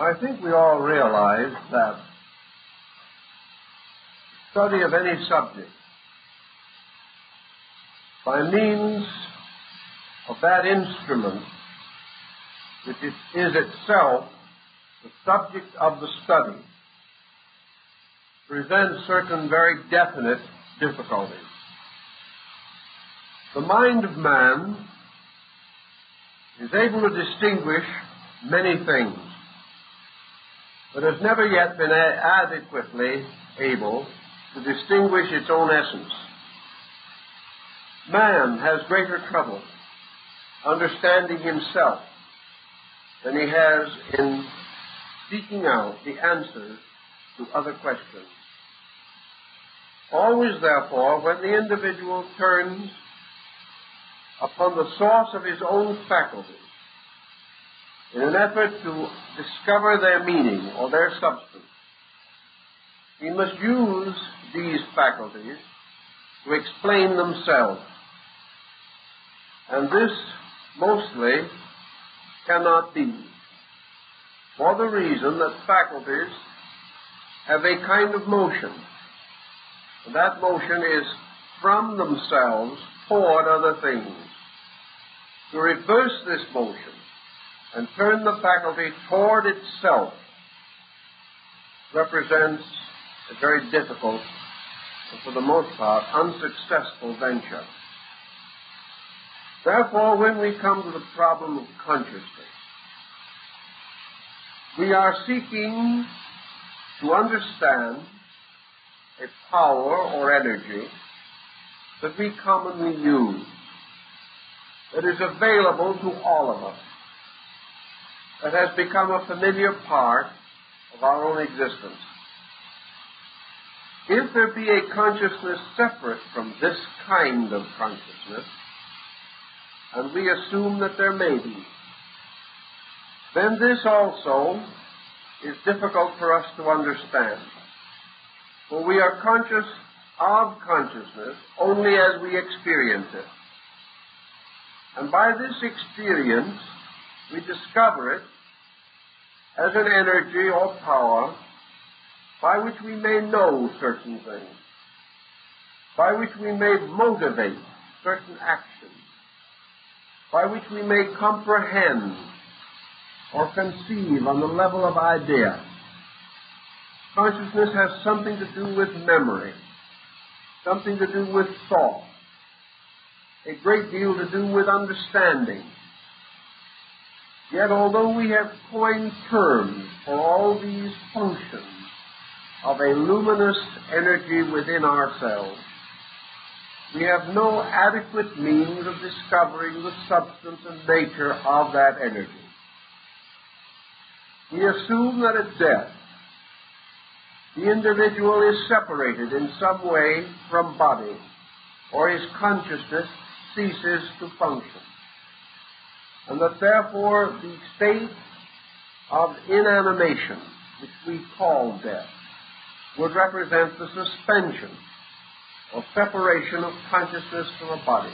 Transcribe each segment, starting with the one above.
I think we all realize that study of any subject by means of that instrument which is itself the subject of the study presents certain very definite difficulties. The mind of man is able to distinguish many things, but has never yet been adequately able to distinguish its own essence. Man has greater trouble understanding himself than he has in seeking out the answers to other questions. Always, therefore, when the individual turns upon the source of his own faculties in an effort to discover their meaning or their substance, he must use these faculties to explain themselves. And this mostly cannot be, for the reason that faculties have a kind of motion, and that motion is from themselves toward other things. To reverse this motion and turn the faculty toward itself represents a very difficult and, for the most part, unsuccessful venture. Therefore, when we come to the problem of consciousness, we are seeking to understand a power or energy that we commonly use, that is available to all of us, that has become a familiar part of our own existence. If there be a consciousness separate from this kind of consciousness, and we assume that there may be, then this also is difficult for us to understand. For we are conscious of consciousness only as we experience it. And by this experience, we discover it as an energy or power by which we may know certain things, by which we may motivate certain actions, by which we may comprehend or conceive on the level of idea. Consciousness has something to do with memory, something to do with thought, a great deal to do with understanding. Yet although we have coined terms for all these functions of a luminous energy within ourselves, we have no adequate means of discovering the substance and nature of that energy. We assume that at death, the individual is separated in some way from body, or his consciousness ceases to function, and that therefore the state of inanimation, which we call death, would represent the suspension or separation of consciousness from a body.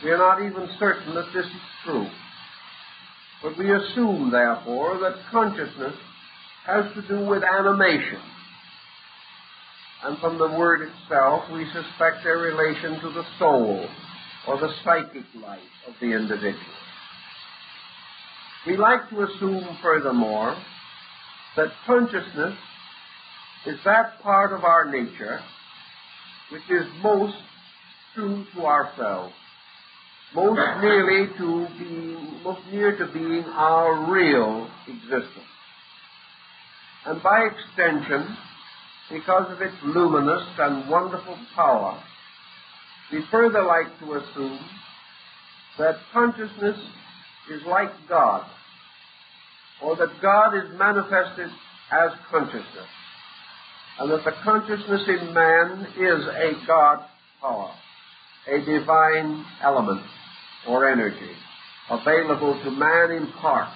We are not even certain that this is true, but we assume, therefore, that consciousness has to do with animation, and from the word itself we suspect a relation to the soul or the psychic life of the individual. We like to assume, furthermore, that consciousness is that part of our nature which is most true to ourselves, most near to being our real existence. And by extension, because of its luminous and wonderful power, we further like to assume that consciousness is like God, or that God is manifested as consciousness, and that the consciousness in man is a God power, a divine element or energy, available to man in part,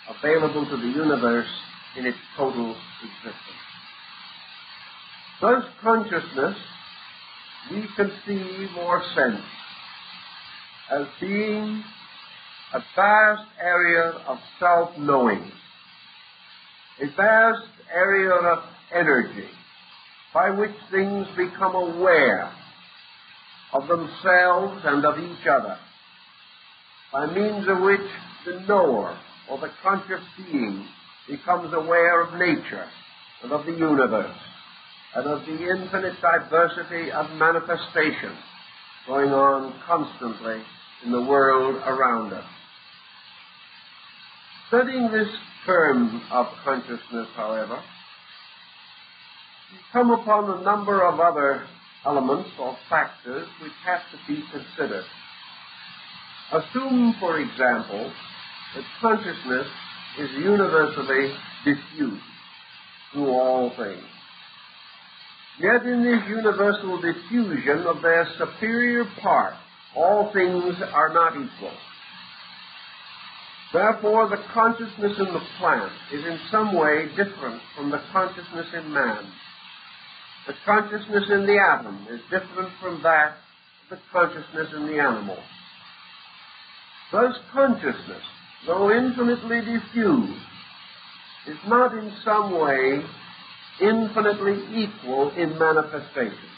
available to the universe in its total existence. Thus, consciousness we conceive or sense as being a vast area of self-knowing, a vast area of energy by which things become aware of themselves and of each other, by means of which the knower or the conscious being becomes aware of nature and of the universe and of the infinite diversity of manifestation going on constantly in the world around us. Studying this term of consciousness, however, we come upon a number of other elements or factors which have to be considered. Assume, for example, that consciousness is universally diffused through all things. Yet in this universal diffusion of their superior part, all things are not equal. Therefore, the consciousness in the plant is in some way different from the consciousness in man. The consciousness in the atom is different from that of the consciousness in the animal. Thus, consciousness, though infinitely diffused, is not in some way infinitely equal in manifestation.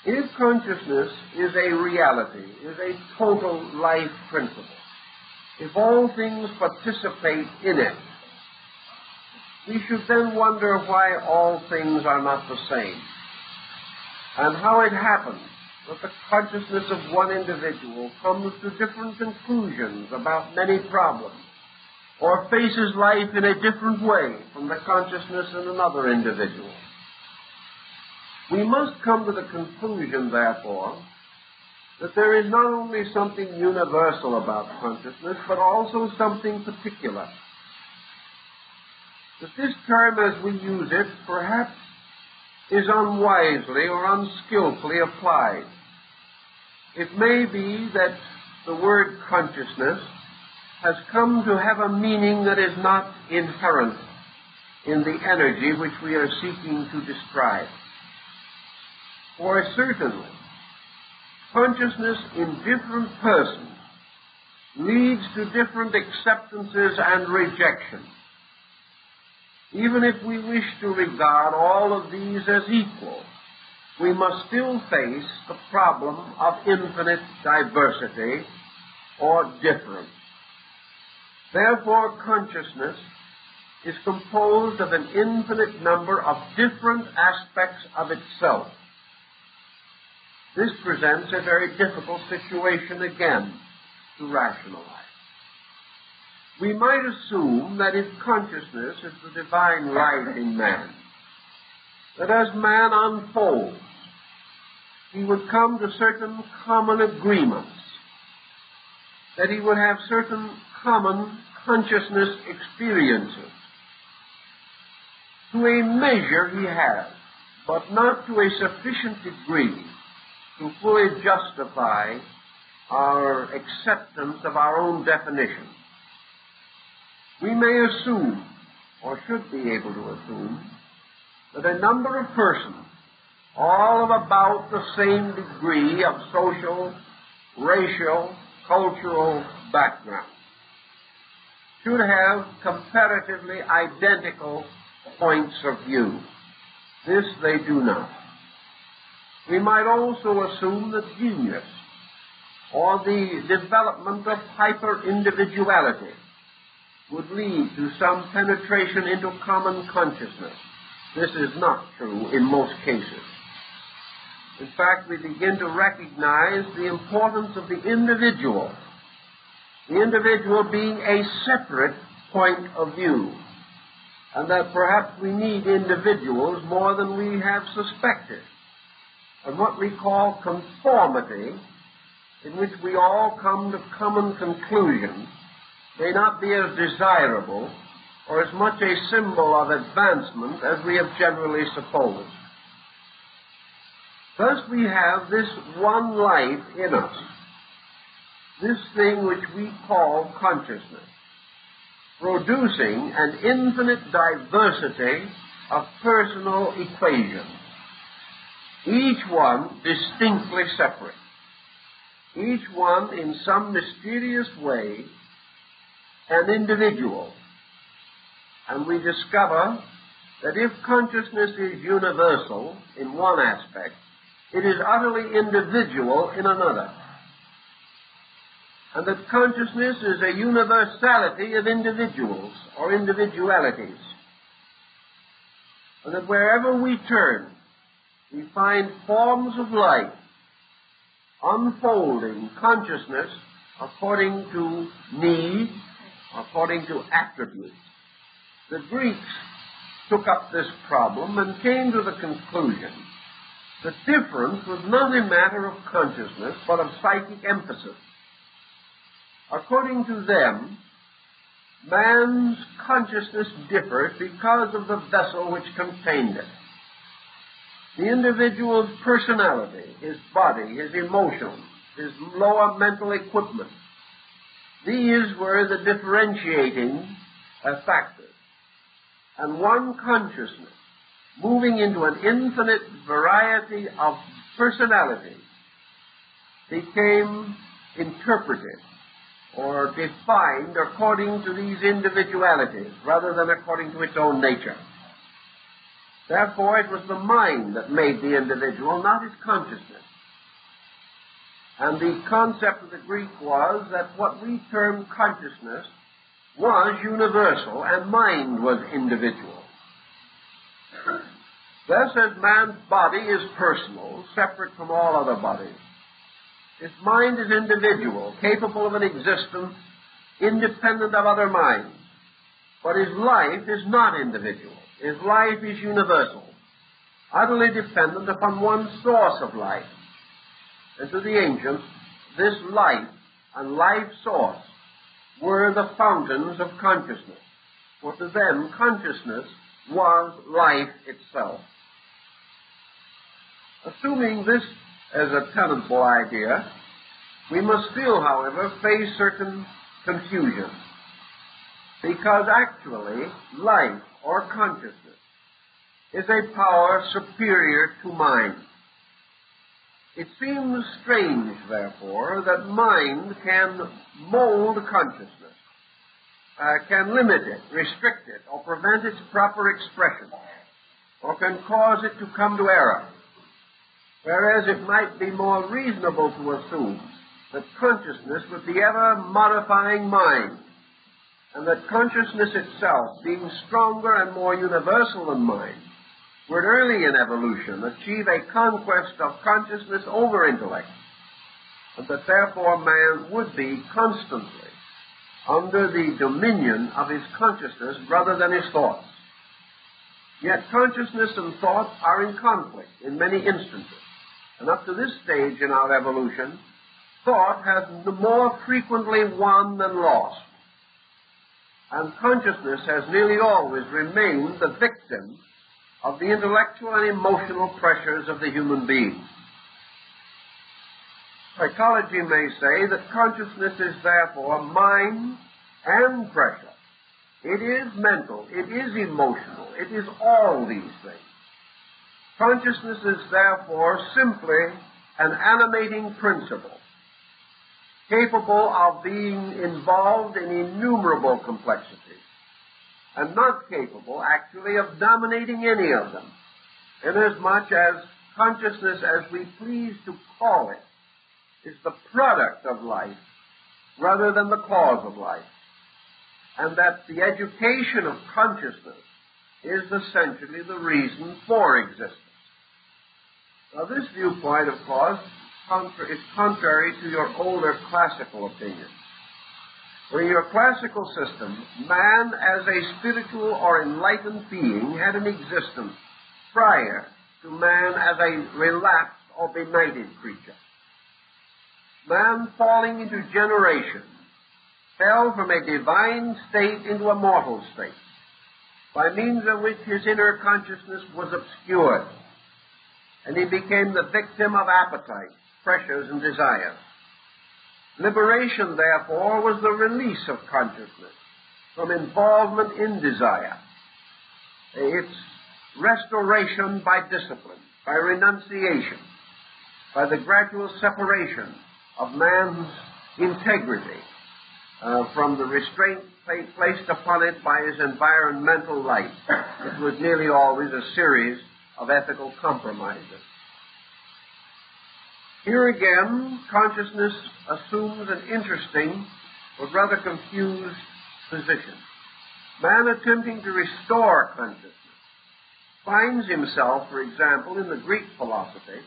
If consciousness is a reality, is a total life principle, if all things participate in it, we should then wonder why all things are not the same, and how it happens that the consciousness of one individual comes to different conclusions about many problems, or faces life in a different way from the consciousness in another individual. We must come to the conclusion, therefore, that there is not only something universal about consciousness, but also something particular. That this term as we use it, perhaps, is unwisely or unskillfully applied. It may be that the word consciousness has come to have a meaning that is not inherent in the energy which we are seeking to describe. For certainly, consciousness in different persons leads to different acceptances and rejections. Even if we wish to regard all of these as equal, we must still face the problem of infinite diversity or difference. Therefore, consciousness is composed of an infinite number of different aspects of itself. This presents a very difficult situation again to rationalize. We might assume that if consciousness is the divine light in man, that as man unfolds, he would come to certain common agreements, that he would have certain common consciousness experiences. To a measure he has, but not to a sufficient degree to fully justify our acceptance of our own definition. We may assume, or should be able to assume, that a number of persons, all of about the same degree of social, racial, cultural background, should have comparatively identical points of view. This they do not. We might also assume that genius, or the development of hyper-individuality, would lead to some penetration into common consciousness. This is not true in most cases. In fact, we begin to recognize the importance of the individual being a separate point of view, and that perhaps we need individuals more than we have suspected. And what we call conformity, in which we all come to common conclusions, may not be as desirable or as much a symbol of advancement as we have generally supposed. Thus we have this one life in us, this thing which we call consciousness, producing an infinite diversity of personal equations, each one distinctly separate, each one in some mysterious way an individual, And we discover that if consciousness is universal in one aspect, it is utterly individual in another. And that consciousness is a universality of individuals or individualities. And that wherever we turn, we find forms of life unfolding consciousness according to need, according to attributes. The Greeks took up this problem and came to the conclusion that difference was not a matter of consciousness, but of psychic emphasis. According to them, man's consciousness differs because of the vessel which contained it. The individual's personality, his body, his emotions, his lower mental equipment, these were the differentiating factors. And one consciousness, moving into an infinite variety of personalities, became interpreted or defined according to these individualities rather than according to its own nature. Therefore, it was the mind that made the individual, not his consciousness. And the concept of the Greek was that what we term consciousness was universal and mind was individual. Thus, as man's body is personal, separate from all other bodies, his mind is individual, capable of an existence independent of other minds. But his life is not individual. His life is universal, utterly dependent upon one source of life. And to the ancients, this life and life source were the fountains of consciousness. For to them, consciousness was life itself. Assuming this as a tenable idea, we must still, however, face certain confusion. Because actually, life or consciousness is a power superior to mind. It seems strange, therefore, that mind can mold consciousness, can limit it, restrict it, or prevent its proper expression, or can cause it to come to error. Whereas it might be more reasonable to assume that consciousness was the ever-modifying mind, and that consciousness itself, being stronger and more universal than mind, would early in evolution achieve a conquest of consciousness over intellect, and that therefore man would be constantly under the dominion of his consciousness rather than his thoughts. Yet consciousness and thought are in conflict in many instances, and up to this stage in our evolution, thought has more frequently won than lost. And consciousness has nearly always remained the victim of the intellectual and emotional pressures of the human being. Psychology may say that consciousness is therefore mind and pressure. It is mental, it is emotional, it is all these things. Consciousness is therefore simply an animating principle, capable of being involved in innumerable complexities, and not capable, actually, of dominating any of them, inasmuch as consciousness, as we please to call it, is the product of life rather than the cause of life, and that the education of consciousness is essentially the reason for existence. Now, this viewpoint, of course, is contrary to your older classical opinion. For in your classical system, man as a spiritual or enlightened being had an existence prior to man as a relapsed or benighted creature. Man, falling into generation, fell from a divine state into a mortal state, by means of which his inner consciousness was obscured, and he became the victim of appetite, pressures, and desires. Liberation, therefore, was the release of consciousness from involvement in desire, its restoration by discipline, by renunciation, by the gradual separation of man's integrity from the restraint placed upon it by his environmental life. It was nearly always a series of ethical compromises. Here again, consciousness assumes an interesting but rather confused position. Man attempting to restore consciousness finds himself, for example, in the Greek philosophy,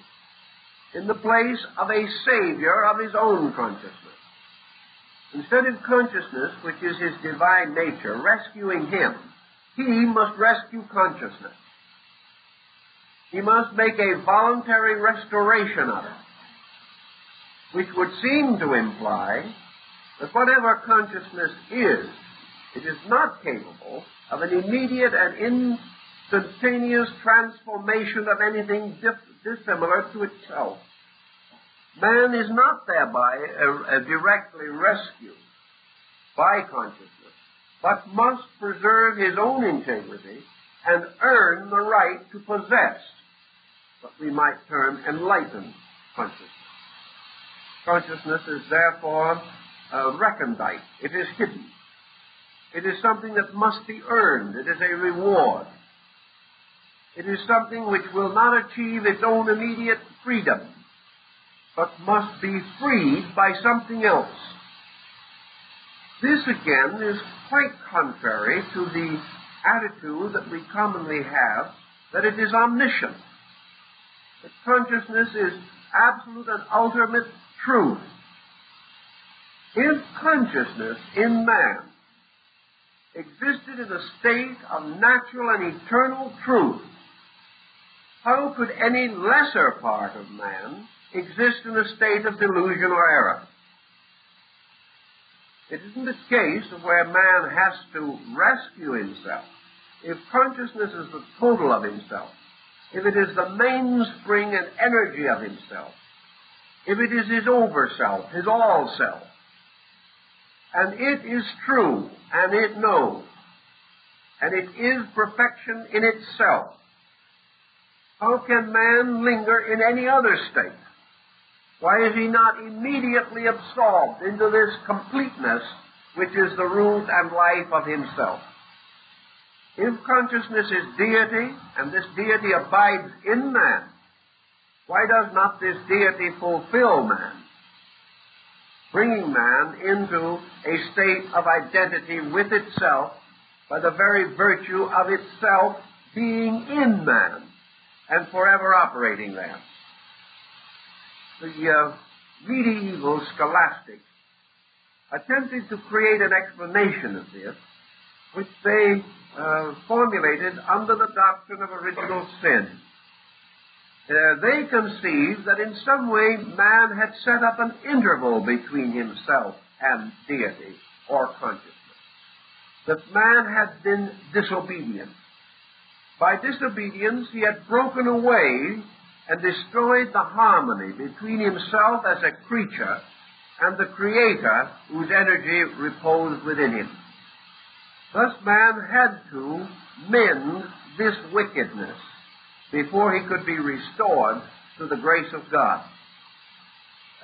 in the place of a savior of his own consciousness. Instead of consciousness, which is his divine nature, rescuing him, he must rescue consciousness. He must make a voluntary restoration of it, which would seem to imply that whatever consciousness is, it is not capable of an immediate and instantaneous transformation of anything dissimilar to itself. Man is not thereby directly rescued by consciousness, but must preserve his own integrity and earn the right to possess what we might term enlightened consciousness. Consciousness is therefore recondite. It is hidden. It is something that must be earned. It is a reward. It is something which will not achieve its own immediate freedom, but must be freed by something else. This, again, is quite contrary to the attitude that we commonly have that it is omniscient, that consciousness is absolute and ultimate truth. If consciousness in man existed in a state of natural and eternal truth, how could any lesser part of man exist in a state of delusion or error? It isn't a case of where man has to rescue himself. If consciousness is the total of himself, if it is the mainspring and energy of himself, if it is his over-self, his all-self, and it is true, and it knows, and it is perfection in itself, how can man linger in any other state? Why is he not immediately absorbed into this completeness which is the root and life of himself? If consciousness is deity, and this deity abides in man, why does not this deity fulfill man, bringing man into a state of identity with itself by the very virtue of itself being in man and forever operating there? The medieval scholastics attempted to create an explanation of this, which they formulated under the doctrine of original sin. They conceived that in some way man had set up an interval between himself and deity or consciousness, that man had been disobedient. By disobedience, he had broken away and destroyed the harmony between himself as a creature and the Creator whose energy reposed within him. Thus man had to mend this wickedness before he could be restored to the grace of God.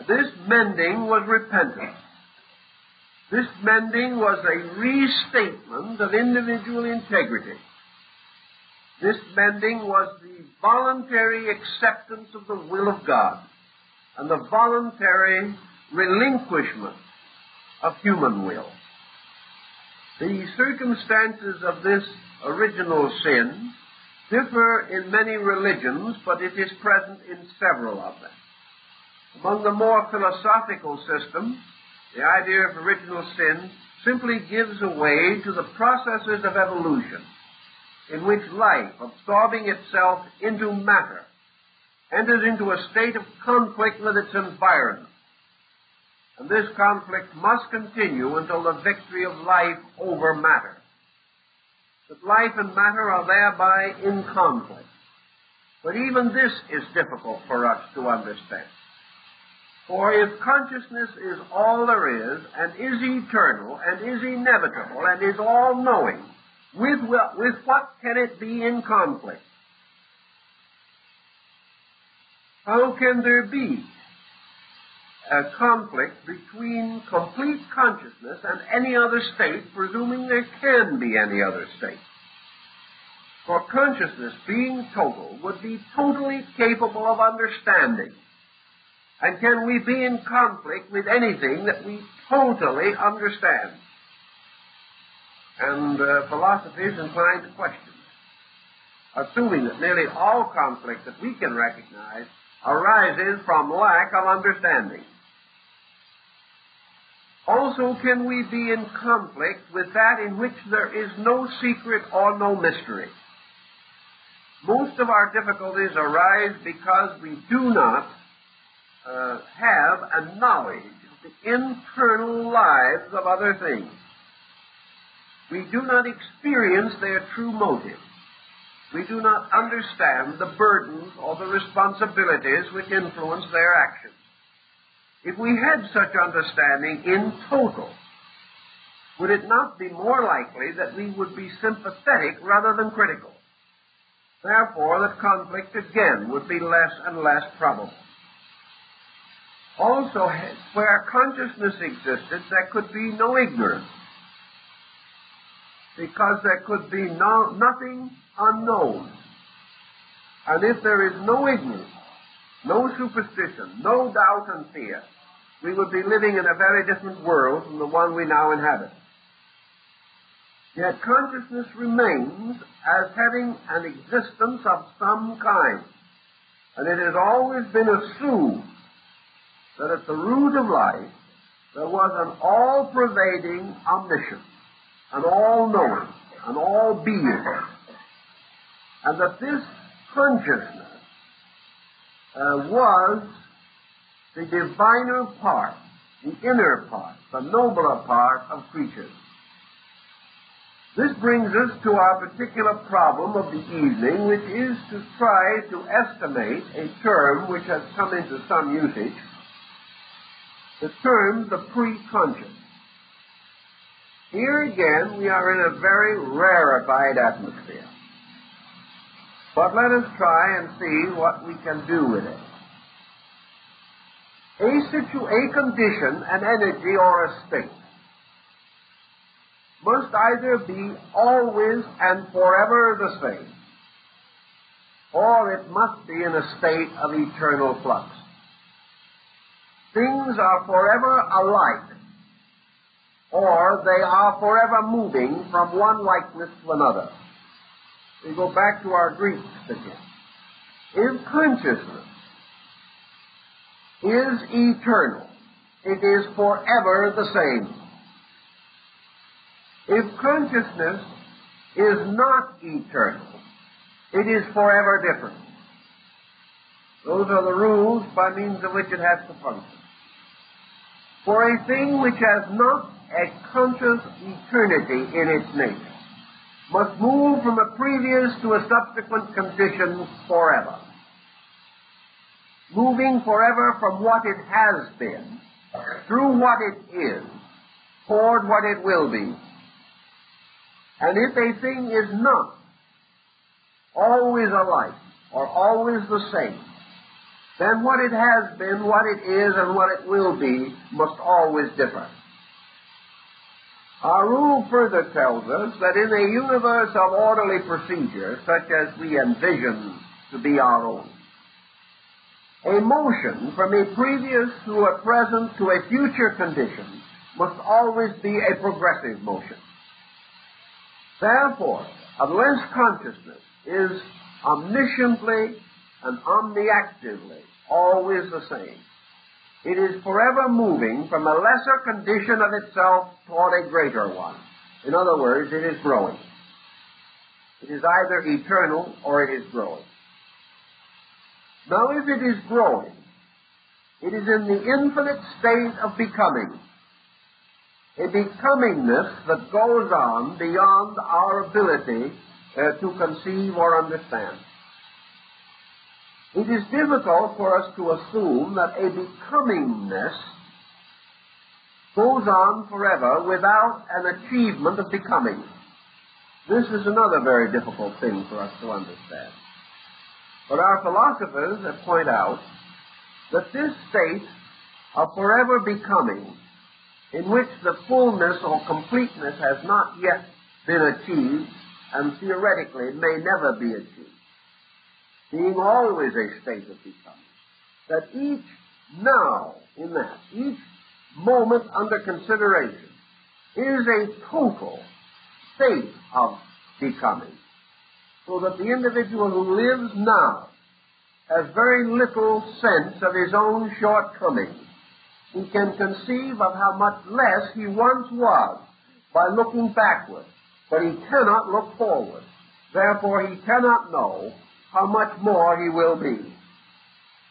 This mending was repentance. This mending was a restatement of individual integrity. This mending was the voluntary acceptance of the will of God and the voluntary relinquishment of human will. The circumstances of this original sin differ in many religions, but it is present in several of them. Among the more philosophical systems, the idea of original sin simply gives way to the processes of evolution, in which life, absorbing itself into matter, enters into a state of conflict with its environment. And this conflict must continue until the victory of life over matter. That life and matter are thereby in conflict. But even this is difficult for us to understand. For if consciousness is all there is, and is eternal, and is inevitable, and is all-knowing, with what can it be in conflict? How can there be conflict between complete consciousness and any other state, presuming there can be any other state. For consciousness, being total, would be totally capable of understanding. And can we be in conflict with anything that we totally understand? And philosophy is inclined to question, assuming that nearly all conflict that we can recognize arises from lack of understanding. Also, can we be in conflict with that in which there is no secret or no mystery? Most of our difficulties arise because we do not have a knowledge of the internal lives of other things. We do not experience their true motives. We do not understand the burdens or the responsibilities which influence their actions. If we had such understanding in total, would it not be more likely that we would be sympathetic rather than critical? Therefore, that conflict again would be less and less probable. Also, where consciousness existed, there could be no ignorance, because there could be nothing unknown. And if there is no ignorance, no superstition, no doubt and fear, we would be living in a very different world from the one we now inhabit. Yet consciousness remains as having an existence of some kind, and it has always been assumed that at the root of life there was an all-pervading omniscience, an all-knowing, an all-being, and that this consciousness was the diviner part, the inner part, the nobler part of creatures. This brings us to our particular problem of the evening, which is to try to estimate a term which has come into some usage, the term the Preconscious. Here again we are in a very rarefied atmosphere. But let us try and see what we can do with it. A condition, an energy, or a state must either be always and forever the same, or it must be in a state of eternal flux. Things are forever alike, or they are forever moving from one likeness to another. We go back to our Greeks again. If consciousness is eternal, it is forever the same. If consciousness is not eternal, it is forever different. Those are the rules by means of which it has to function. For a thing which has not a conscious eternity in its nature must move from a previous to a subsequent condition forever, moving forever from what it has been, through what it is, toward what it will be. And if a thing is not always alike, or always the same, then what it has been, what it is, and what it will be must always differ. Our rule further tells us that in a universe of orderly procedure, such as we envision to be our own, a motion from a previous to a present to a future condition must always be a progressive motion. Therefore, unless consciousness is omnisciently and omniactively always the same, it is forever moving from a lesser condition of itself toward a greater one. In other words, it is growing. It is either eternal or it is growing. Now, if it is growing, it is in the infinite state of becoming, a becomingness that goes on beyond our ability to conceive or understand. It is difficult for us to assume that a becomingness goes on forever without an achievement of becoming. This is another very difficult thing for us to understand. But our philosophers have pointed out that this state of forever becoming, in which the fullness or completeness has not yet been achieved, and theoretically may never be achieved, being always a state of becoming, that each now in that, each moment under consideration, is a total state of becoming, so that the individual who lives now has very little sense of his own shortcomings. He can conceive of how much less he once was by looking backward, but he cannot look forward. Therefore, he cannot know how much more he will be.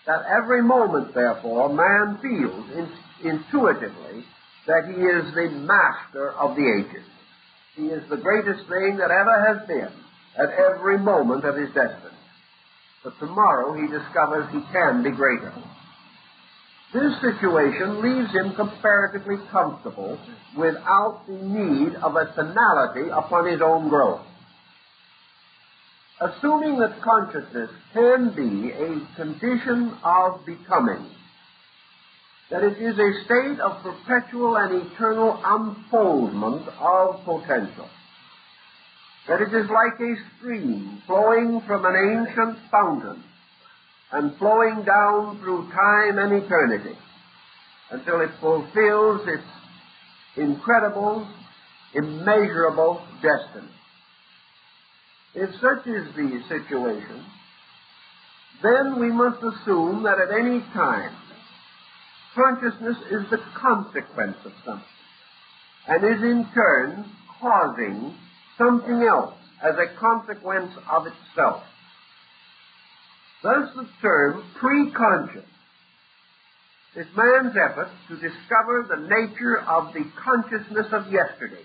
That every moment, therefore, man feels intuitively that he is the master of the ages. He is the greatest thing that ever has been at every moment of his destiny. But tomorrow he discovers he can be greater. This situation leaves him comparatively comfortable without the need of a finality upon his own growth. Assuming that consciousness can be a condition of becoming, that it is a state of perpetual and eternal unfoldment of potential, that it is like a stream flowing from an ancient fountain and flowing down through time and eternity until it fulfills its incredible, immeasurable destiny. If such is the situation, then we must assume that at any time consciousness is the consequence of something and is in turn causing something else as a consequence of itself. Thus the term preconscious is man's effort to discover the nature of the consciousness of yesterday,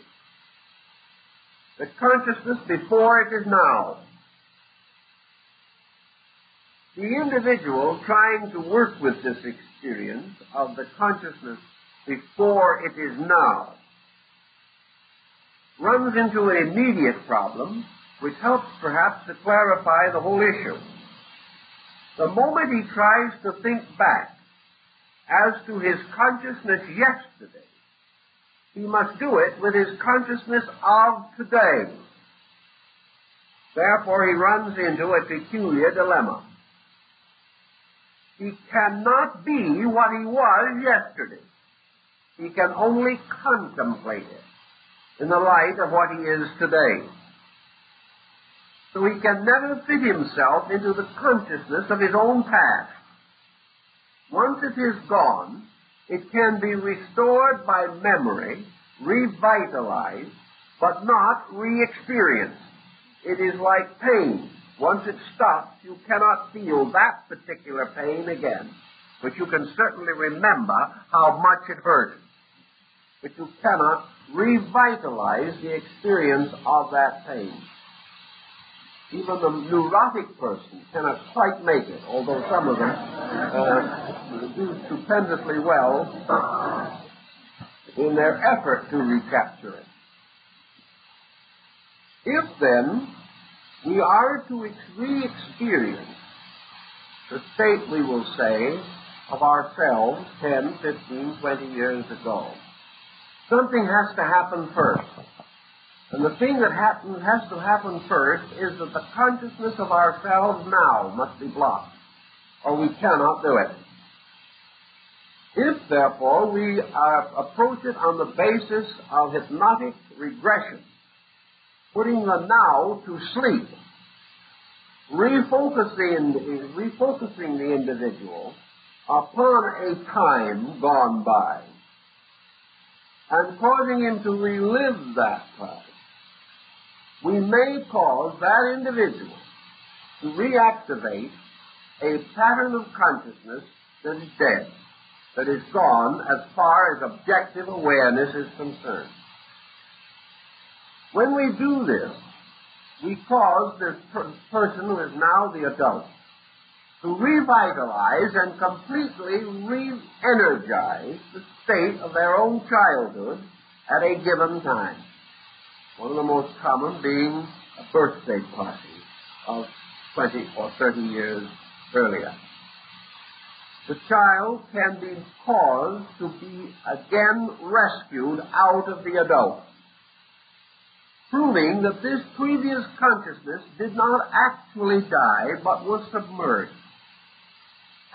the consciousness before it is now. The individual trying to work with this experience of the consciousness before it is now runs into an immediate problem which helps perhaps to clarify the whole issue. The moment he tries to think back as to his consciousness yesterday, he must do it with his consciousness of today. Therefore, he runs into a peculiar dilemma. He cannot be what he was yesterday. He can only contemplate it in the light of what he is today. So he can never fit himself into the consciousness of his own past. Once it is gone, it can be restored by memory, revitalized, but not re-experienced. It is like pain. Once it stops, you cannot feel that particular pain again. But you can certainly remember how much it hurt. But you cannot revitalize the experience of that pain. Even the neurotic person cannot quite make it, although some of them do stupendously well in their effort to recapture it. If then we are to re-experience the state, we will say, of ourselves 10, 15, 20 years ago, something has to happen first. And the thing that has to happen first is that the consciousness of ourselves now must be blocked, or we cannot do it. If, therefore, we approach it on the basis of hypnotic regression, putting the now to sleep, refocusing the individual upon a time gone by, and causing him to relive that time, we may cause that individual to reactivate a pattern of consciousness that is dead, that is gone as far as objective awareness is concerned. When we do this, we cause this person who is now the adult to revitalize and completely re-energize the state of their own childhood at a given time. One of the most common being a birthday party of 20 or 30 years earlier. the child can be caused to be again rescued out of the adult, proving that this previous consciousness did not actually die but was submerged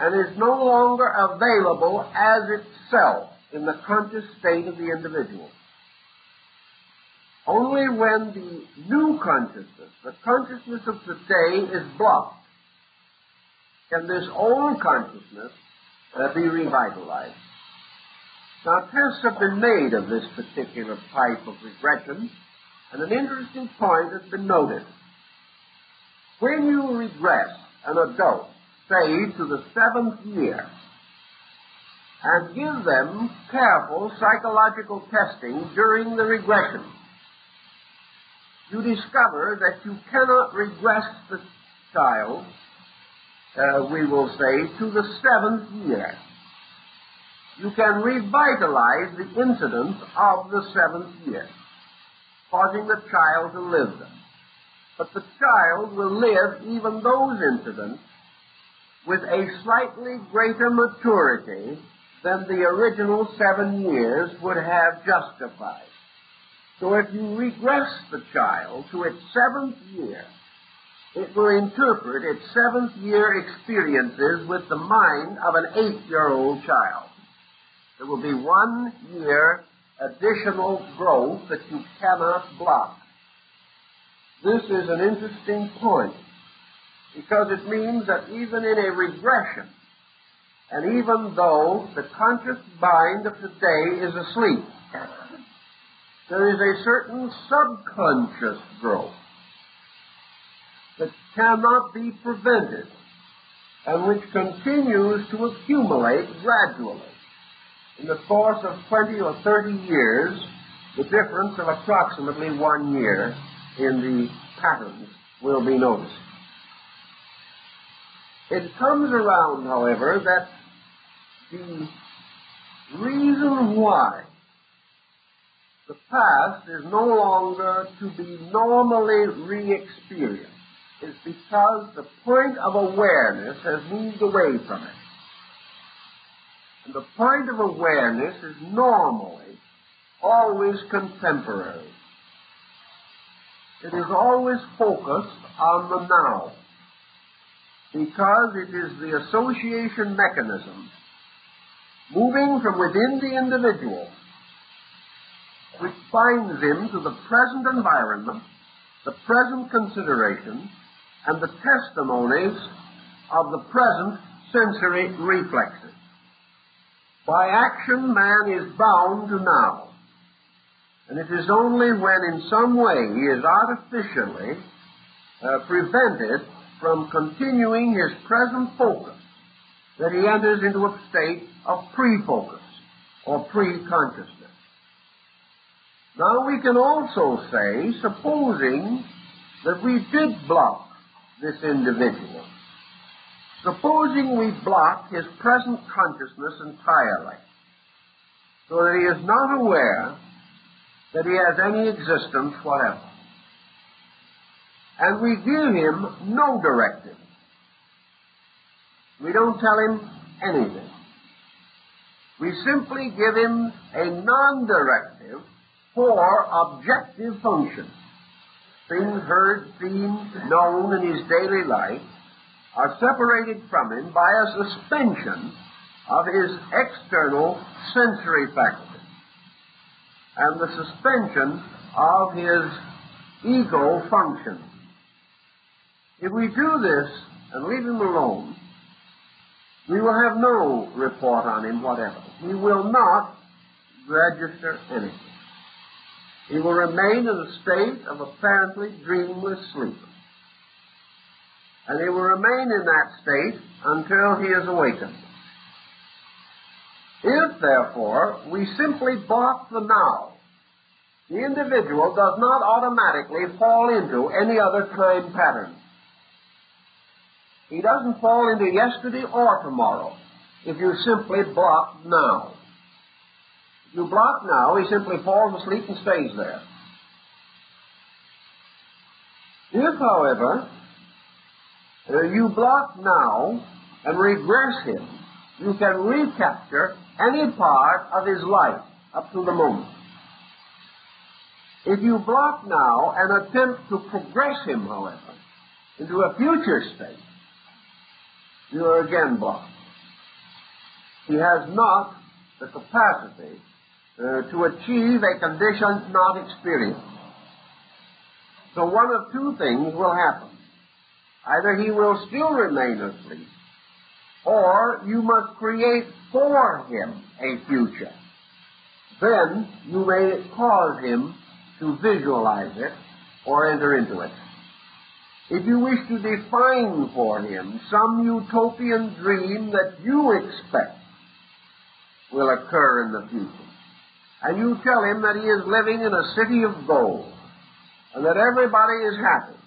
and is no longer available as itself in the conscious state of the individual. Only when the new consciousness, the consciousness of today, is blocked, can this old consciousness be revitalized. Now, tests have been made of this particular type of regression, and an interesting point has been noted. When you regress an adult, say, to the 7th year, and give them careful psychological testing during the regression, you discover that you cannot regress the child, we will say, to the 7th year. You can revitalize the incidents of the 7th year, causing the child to live them. But the child will live even those incidents with a slightly greater maturity than the original 7 years would have justified. So if you regress the child to its 7th year, it will interpret its 7th year experiences with the mind of an 8-year-old child. There will be 1 year additional growth that you cannot block. This is an interesting point, because it means that even in a regression, and even though the conscious mind of today is asleep, there is a certain subconscious growth that cannot be prevented and which continues to accumulate gradually. In the course of 20 or 30 years, the difference of approximately 1 year in the patterns will be noticed. It comes around, however, that the reason why the past is no longer to be normally re-experienced is because the point of awareness has moved away from it. And the point of awareness is normally always contemporary. It is always focused on the now, because it is the association mechanism moving from within the individual which binds him to the present environment, the present consideration, and the testimonies of the present sensory reflexes. By action, man is bound to now. And it is only when in some way he is artificially prevented from continuing his present focus that he enters into a state of pre-focus or pre-consciousness. Now we can also say, supposing that we did block this individual, supposing we block his present consciousness entirely, so that he is not aware that he has any existence whatever, and we give him no directive. We don't tell him anything. We simply give him a non-directive for objective functions. Things heard, seen, known in his daily life are separated from him by a suspension of his external sensory faculties and the suspension of his ego function. If we do this and leave him alone, we will have no report on him whatever. He will not register anything. He will remain in a state of apparently dreamless sleep. And he will remain in that state until he is awakened. If, therefore, we simply block the now, the individual does not automatically fall into any other time pattern. He doesn't fall into yesterday or tomorrow if you simply block now. If you block now, he simply falls asleep and stays there. If, however, you block now and regress him you can recapture any part of his life up to the moment. If you block now and attempt to progress him, however, into a future state, you are again blocked. He has not the capacity to achieve a condition not experienced. So one of two things will happen. Either he will still remain asleep, or you must create for him a future. Then you may cause him to visualize it or enter into it. If you wish to define for him some utopian dream that you expect will occur in the future, and you tell him that he is living in a city of gold, and that everybody is happy,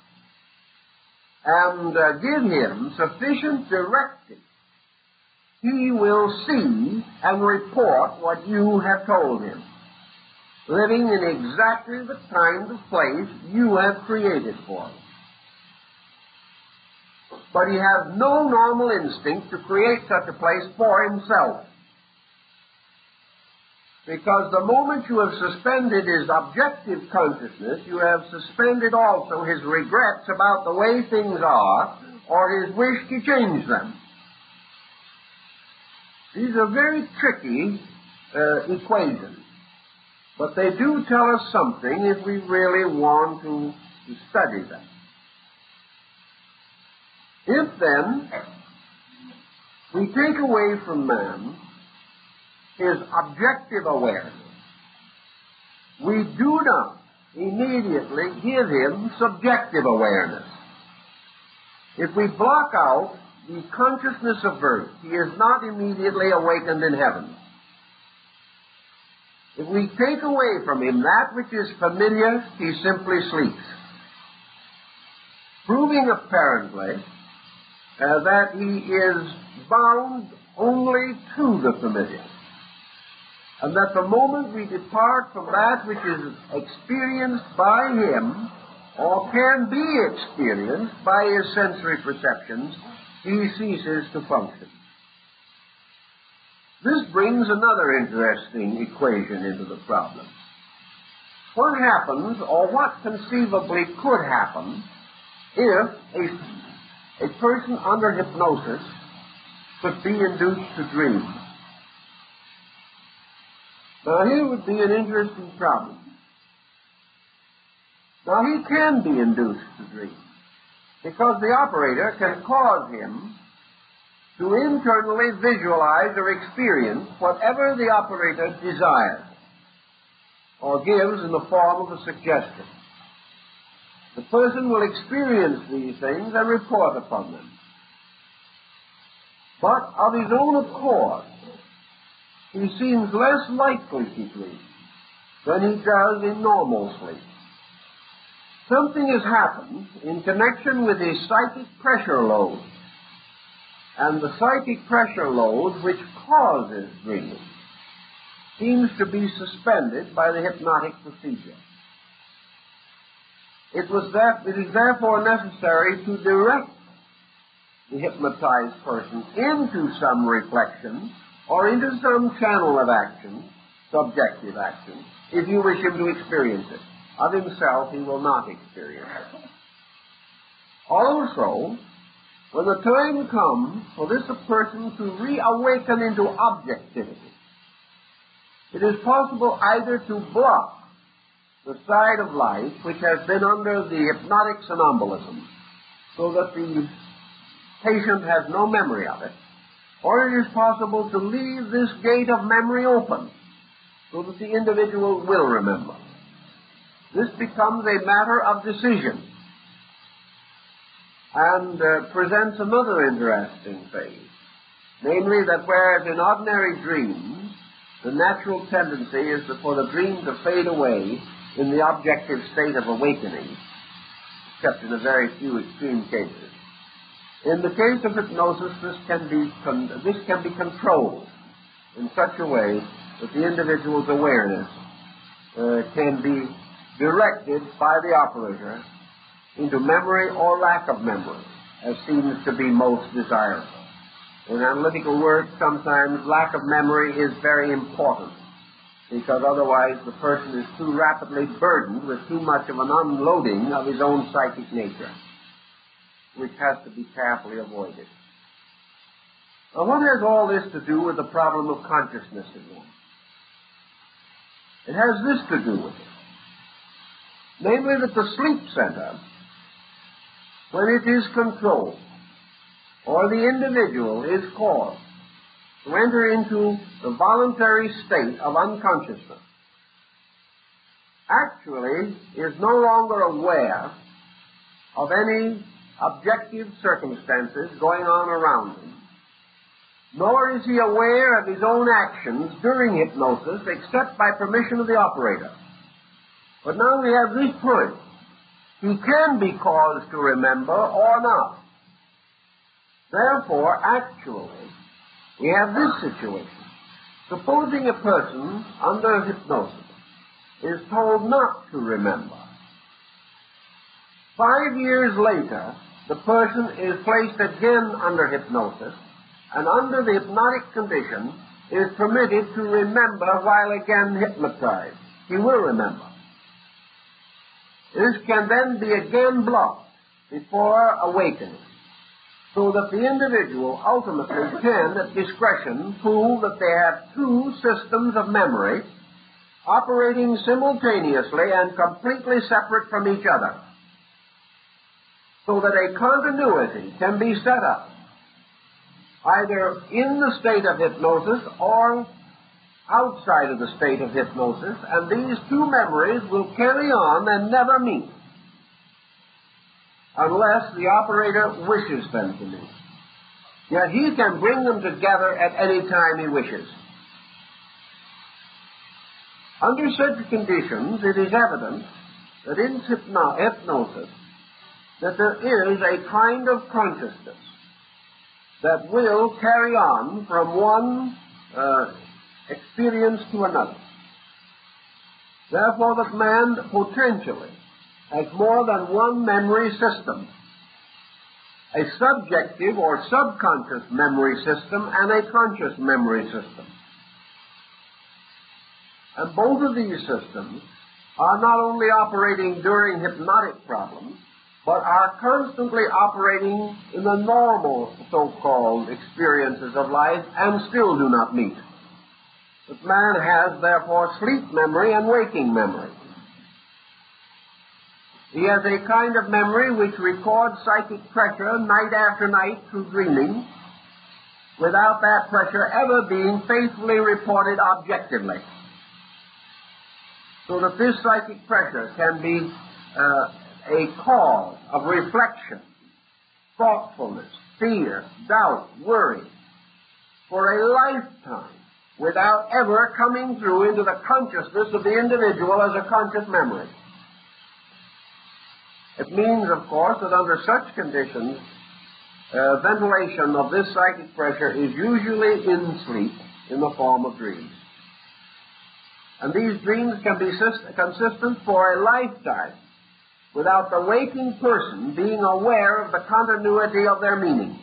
and give him sufficient directive, he will see and report what you have told him, living in exactly the kind of place you have created for him. But he has no normal instinct to create such a place for himself. Because the moment you have suspended his objective consciousness, you have suspended also his regrets about the way things are, or his wish to change them. These are very tricky equations, but they do tell us something if we really want to study them. If then we take away from man his objective awareness, we do not immediately give him subjective awareness. If we block out the consciousness of earth, he is not immediately awakened in heaven. If we take away from him that which is familiar, he simply sleeps, proving apparently that he is bound only to the familiar, and that the moment we depart from that which is experienced by him, or can be experienced by his sensory perceptions, he ceases to function. This brings another interesting equation into the problem. What happens, or what conceivably could happen, if a person under hypnosis could be induced to dream? Now, here would be an interesting problem. Now, he can be induced to dream, because the operator can cause him to internally visualize or experience whatever the operator desires, or gives in the form of a suggestion. The person will experience these things and report upon them. But of his own accord, he seems less likely to dream than he does in normal sleep. Something has happened in connection with his psychic pressure load, and the psychic pressure load which causes dreaming seems to be suspended by the hypnotic procedure. It is therefore necessary to direct the hypnotized person into some reflection or into some channel of action, subjective action, if you wish him to experience it. Of himself, he will not experience it. Also, when the time comes for this person to reawaken into objectivity, it is possible either to block the side of life which has been under the hypnotic somnambulism, so that the patient has no memory of it, or it is possible to leave this gate of memory open, so that the individual will remember. This becomes a matter of decision, and presents another interesting phase, namely that whereas in ordinary dreams the natural tendency is for the dream to fade away in the objective state of awakening, except in a very few extreme cases. In the case of hypnosis, this can be controlled in such a way that the individual's awareness can be directed by the operator into memory or lack of memory, as seems to be most desirable. In analytical work, sometimes lack of memory is very important, because otherwise the person is too rapidly burdened with too much of an unloading of his own psychic nature, which has to be carefully avoided. Now, what has all this to do with the problem of consciousness again? It has this to do with it. Namely, that the sleep center, when it is controlled, or the individual is caused to enter into the voluntary state of unconsciousness, actually is no longer aware of any objective circumstances going on around him, nor is he aware of his own actions during hypnosis except by permission of the operator. But now we have this point. He can be caused to remember or not. Therefore, actually, we have this situation. Supposing a person under hypnosis is told not to remember. 5 years later, the person is placed again under hypnosis, and under the hypnotic condition is permitted to remember while again hypnotized. He will remember. This can then be again blocked before awakening, so that the individual ultimately can, at discretion, prove that they have two systems of memory operating simultaneously and completely separate from each other, so that a continuity can be set up either in the state of hypnosis or outside of the state of hypnosis, and these two memories will carry on and never meet unless the operator wishes them to meet. Yet he can bring them together at any time he wishes. Under such conditions, it is evident that in hypnosis that there is a kind of consciousness that will carry on from one experience to another. Therefore, that man potentially has more than one memory system, a subjective or subconscious memory system and a conscious memory system. And both of these systems are not only operating during hypnotic problems, but are constantly operating in the normal so-called experiences of life and still do not meet. But man has, therefore, sleep memory and waking memory. He has a kind of memory which records psychic pressure night after night through dreaming, without that pressure ever being faithfully reported objectively. So that this psychic pressure can be a cause of reflection, thoughtfulness, fear, doubt, worry, for a lifetime, without ever coming through into the consciousness of the individual as a conscious memory. It means, of course, that under such conditions, ventilation of this psychic pressure is usually in sleep in the form of dreams. And these dreams can be consistent for a lifetime without the waking person being aware of the continuity of their meaning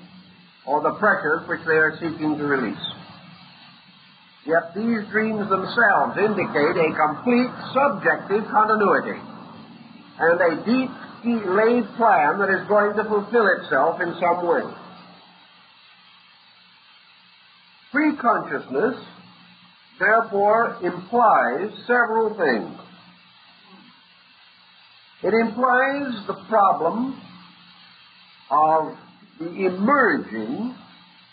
or the pressures which they are seeking to release. Yet these dreams themselves indicate a complete subjective continuity and a deep laid plan that is going to fulfill itself in some way. Preconsciousness, therefore, implies several things. It implies the problem of the emerging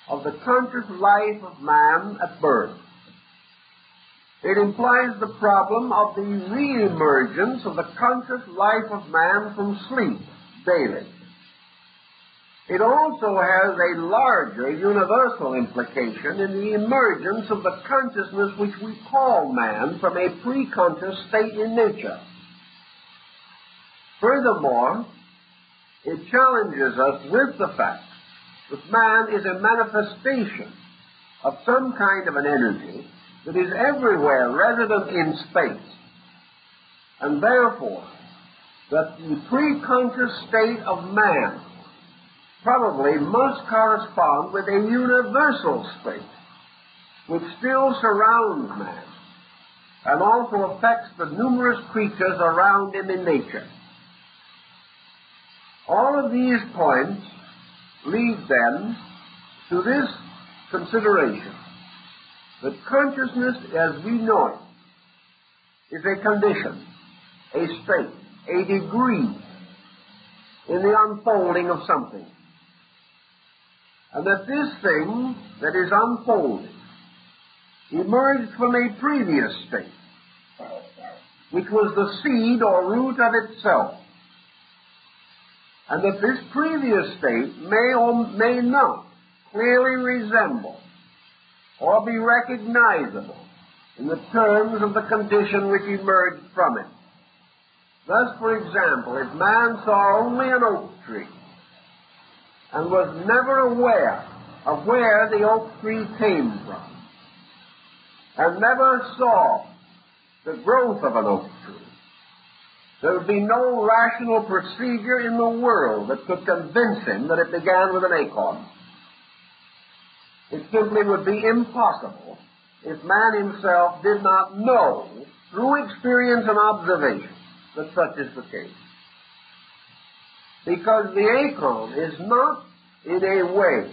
of the conscious life of man at birth. It implies the problem of the re-emergence of the conscious life of man from sleep daily. It also has a larger universal implication in the emergence of the consciousness which we call man from a preconscious state in nature. Furthermore, it challenges us with the fact that man is a manifestation of some kind of an energy that is everywhere resident in space, and therefore that the preconscious state of man probably must correspond with a universal state which still surrounds man and also affects the numerous creatures around him in nature. All of these points lead then to this consideration that consciousness as we know it is a condition, a state, a degree in the unfolding of something. And that this thing that is unfolding emerged from a previous state, which was the seed or root of itself. And that this previous state may or may not clearly resemble or be recognizable in the terms of the condition which emerged from it. Thus, for example, if man saw only an oak tree and was never aware of where the oak tree came from, and never saw the growth of an oak tree, there would be no rational procedure in the world that could convince him that it began with an acorn. It simply would be impossible if man himself did not know, through experience and observation, that such is the case. Because the acorn is not, in a way,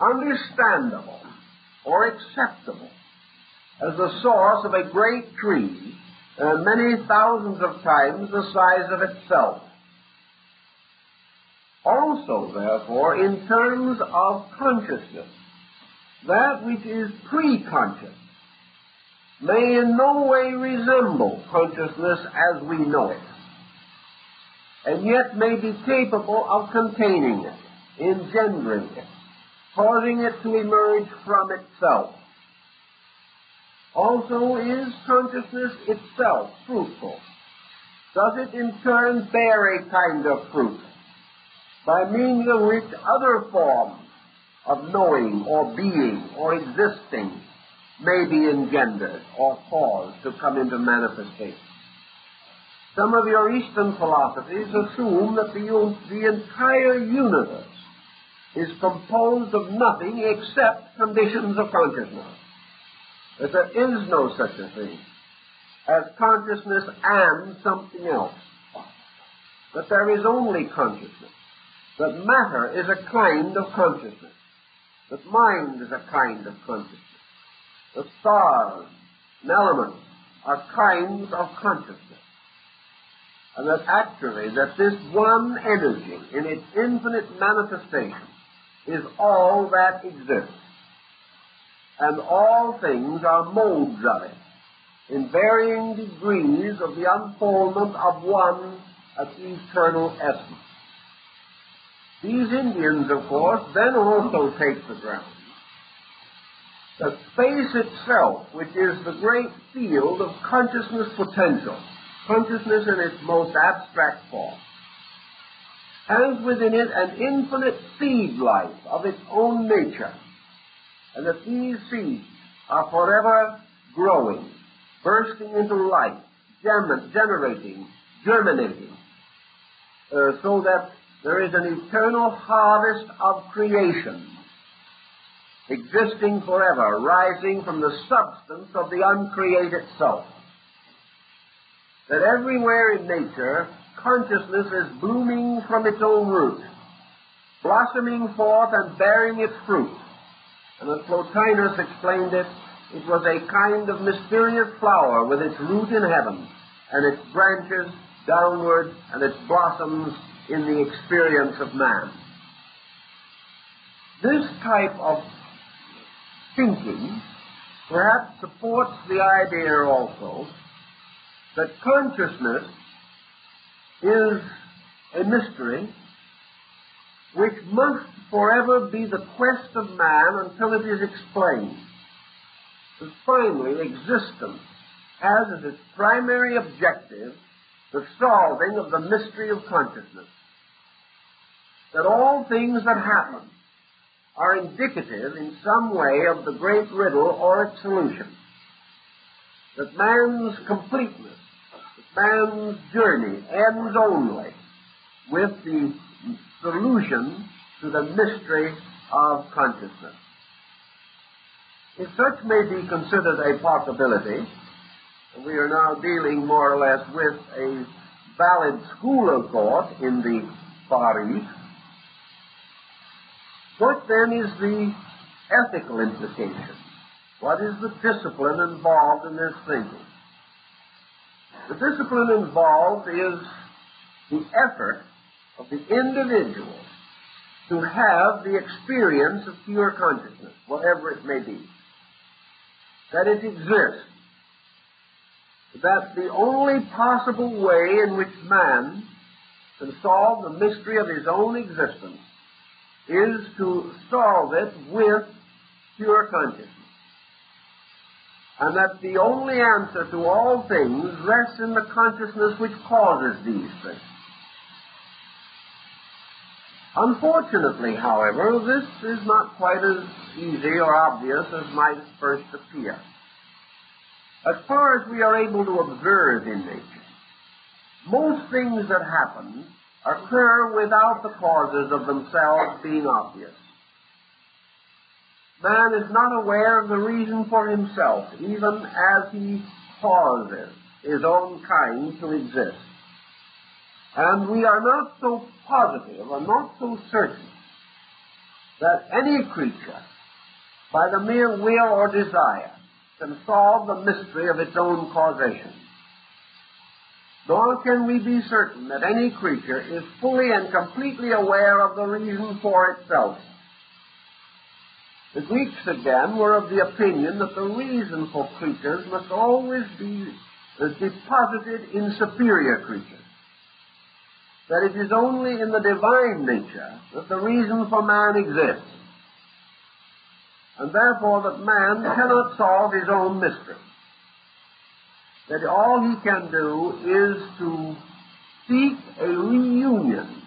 understandable or acceptable as the source of a great tree many thousands of times the size of itself. Also, therefore, in terms of consciousness, that which is pre-conscious may in no way resemble consciousness as we know it, and yet may be capable of containing it, engendering it, causing it to emerge from itself. Also, is consciousness itself fruitful? Does it in turn bear a kind of fruit, by means of which other forms of knowing or being or existing may be engendered or caused to come into manifestation? Some of your Eastern philosophies assume that the entire universe is composed of nothing except conditions of consciousness, that there is no such a thing as consciousness and something else, that there is only consciousness, that matter is a kind of consciousness, that mind is a kind of consciousness, that stars and elements are kinds of consciousness, and that actually that this one energy in its infinite manifestation is all that exists, and all things are modes of it, in varying degrees of the unfoldment of one eternal essence. These Indians, of course, then also take the ground that space itself, which is the great field of consciousness potential, consciousness in its most abstract form, has within it an infinite seed life of its own nature, and that these seeds are forever growing, bursting into life, generating, germinating, so that there is an eternal harvest of creation, existing forever, rising from the substance of the uncreated self. That everywhere in nature, consciousness is blooming from its own root, blossoming forth and bearing its fruit. And as Plotinus explained it, it was a kind of mysterious flower with its root in heaven, and its branches downward, and its blossoms in the experience of man. This type of thinking perhaps supports the idea also that consciousness is a mystery which must forever be the quest of man until it is explained. That finally, existence has as its primary objective the solving of the mystery of consciousness. That all things that happen are indicative in some way of the great riddle or its solution. That man's completeness, that man's journey ends only with the solution to the mystery of consciousness. If such may be considered a possibility, we are now dealing more or less with a valid school of thought in the Far East. What then is the ethical implication? What is the discipline involved in this thinking? The discipline involved is the effort of the individual to have the experience of pure consciousness, whatever it may be. That it exists. That the only possible way in which man can solve the mystery of his own existence is to solve it with pure consciousness. And that the only answer to all things rests in the consciousness which causes these things. Unfortunately, however, this is not quite as easy or obvious as might at first appear. As far as we are able to observe in nature, most things that happen occur without the causes of themselves being obvious. Man is not aware of the reason for himself, even as he causes his own kind to exist. And we are not so positive or not so certain that any creature, by the mere will or desire, can solve the mystery of its own causation. Nor can we be certain that any creature is fully and completely aware of the reason for itself. The Greeks, again, were of the opinion that the reason for creatures must always be deposited in superior creatures. That it is only in the divine nature that the reason for man exists. And therefore that man cannot solve his own mystery. That all he can do is to seek a reunion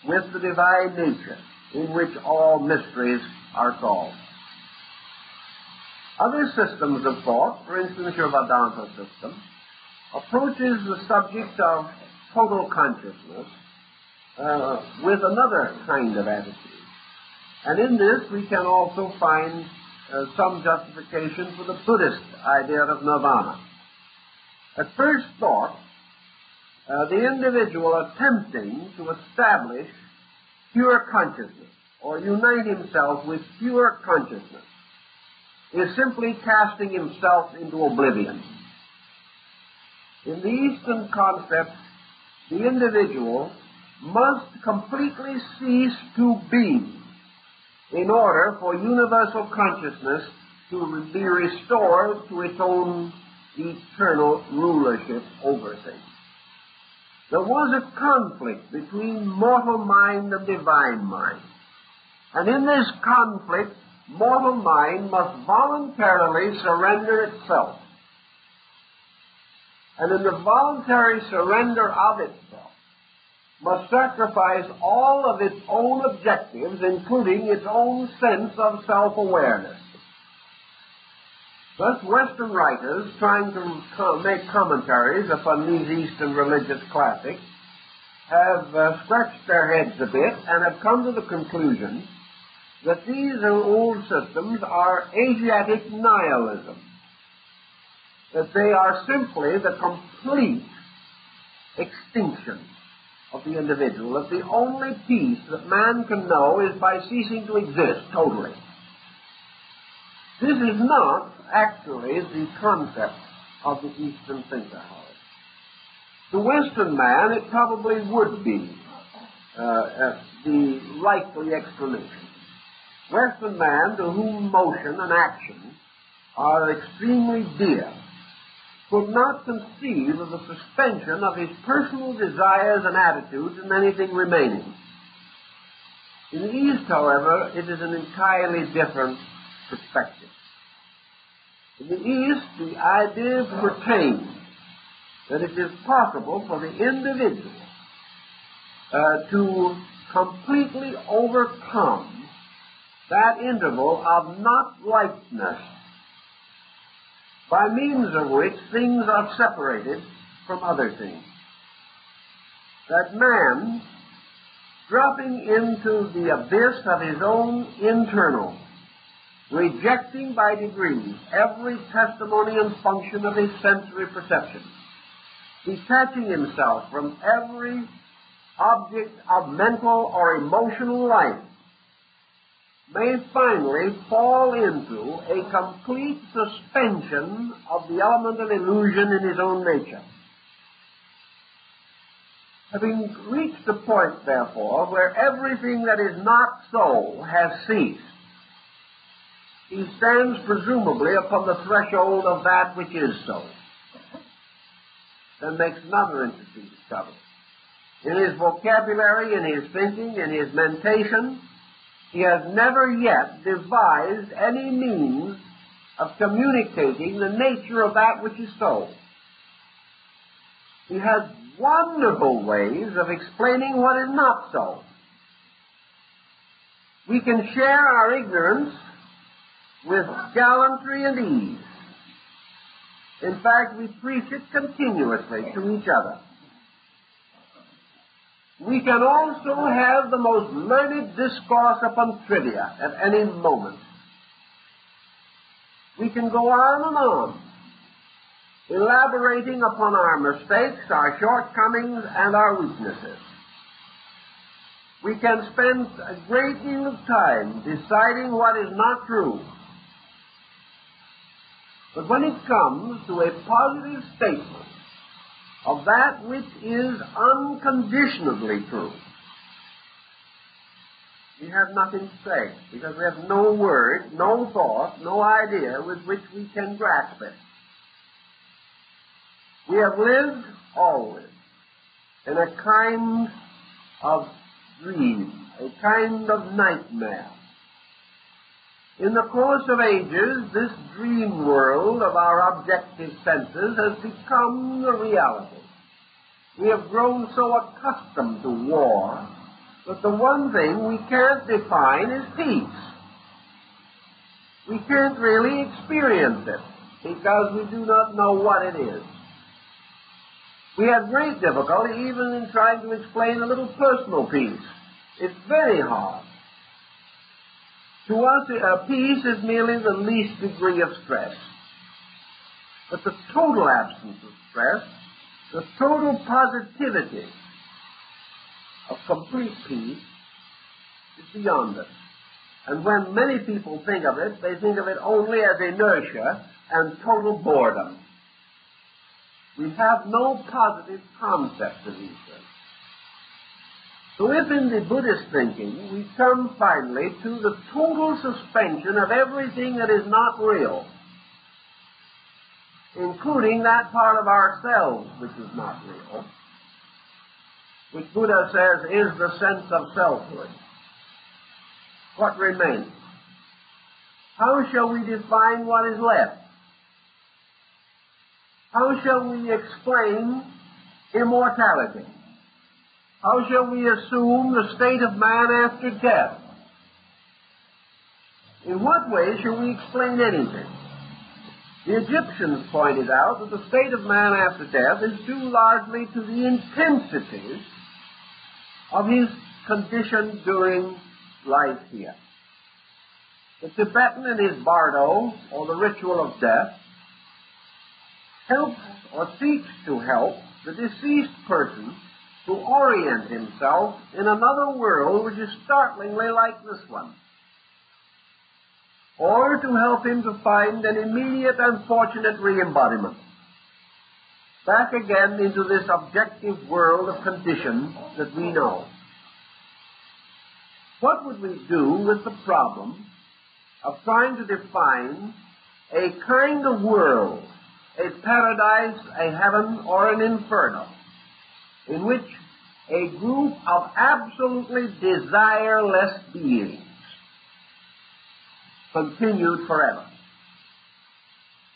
with the divine nature in which all mysteries are solved. Other systems of thought, for instance your Vedanta system, approaches the subject of total consciousness with another kind of attitude. And in this we can also find some justification for the Buddhist idea of nirvana. At first thought, the individual attempting to establish pure consciousness or unite himself with pure consciousness is simply casting himself into oblivion. In the Eastern concept, the individual must completely cease to be in order for universal consciousness to be restored to its own eternal rulership over things. There was a conflict between mortal mind and divine mind. And in this conflict, mortal mind must voluntarily surrender itself. And in the voluntary surrender of itself, must sacrifice all of its own objectives, including its own sense of self-awareness. Thus, Western writers, trying to make commentaries upon these Eastern religious classics, have scratched their heads a bit and have come to the conclusion that these old systems are Asiatic nihilism, that they are simply the complete extinction of the individual, that the only peace that man can know is by ceasing to exist totally. This is not actually the concept of the Eastern thinker, however. To Western man, it probably would be the likely explanation. Western man, to whom motion and action are extremely dear, could not conceive of the suspension of his personal desires and attitudes in anything remaining. In the East, however, it is an entirely different perspective. In the East, the idea retains that it is possible for the individual to completely overcome that interval of not-likeness by means of which things are separated from other things. That man dropping into the abyss of his own internal, rejecting by degrees every testimony and function of his sensory perception, detaching himself from every object of mental or emotional life, may finally fall into a complete suspension of the element of illusion in his own nature. Having reached the point, therefore, where everything that is not so has ceased, he stands presumably upon the threshold of that which is so. Then makes another interesting discovery. In his vocabulary, in his thinking, in his mentation, he has never yet devised any means of communicating the nature of that which is so. He has wonderful ways of explaining what is not so. We can share our ignorance with gallantry and ease. In fact, we preach it continuously to each other. We can also have the most learned discourse upon trivia at any moment. We can go on and on, elaborating upon our mistakes, our shortcomings, and our weaknesses. We can spend a great deal of time deciding what is not true. But when it comes to a positive statement of that which is unconditionably true, we have nothing to say, because we have no word, no thought, no idea with which we can grasp it. We have lived always in a kind of dream, a kind of nightmare. In the course of ages, this dream world of our objective senses has become the reality. We have grown so accustomed to war that the one thing we can't define is peace. We can't really experience it because we do not know what it is. We have great difficulty even in trying to explain a little personal peace. It's very hard. To us, peace is merely the least degree of stress. But the total absence of stress, the total positivity of complete peace, is beyond us. And when many people think of it, they think of it only as inertia and total boredom. We have no positive concept of these things. So if in the Buddhist thinking we come finally to the total suspension of everything that is not real, including that part of ourselves which is not real, which Buddha says is the sense of selfhood, what remains? How shall we define what is left? How shall we explain immortality? How shall we assume the state of man after death? In what way shall we explain anything? The Egyptians pointed out that the state of man after death is due largely to the intensity of his condition during life here. The Tibetan in his bardo, or the ritual of death, helps or seeks to help the deceased person to orient himself in another world which is startlingly like this one, or to help him to find an immediate and fortunate re-embodiment, back again into this objective world of conditions that we know. What would we do with the problem of trying to define a kind of world, a paradise, a heaven, or an inferno, in which a group of absolutely desireless beings continued forever?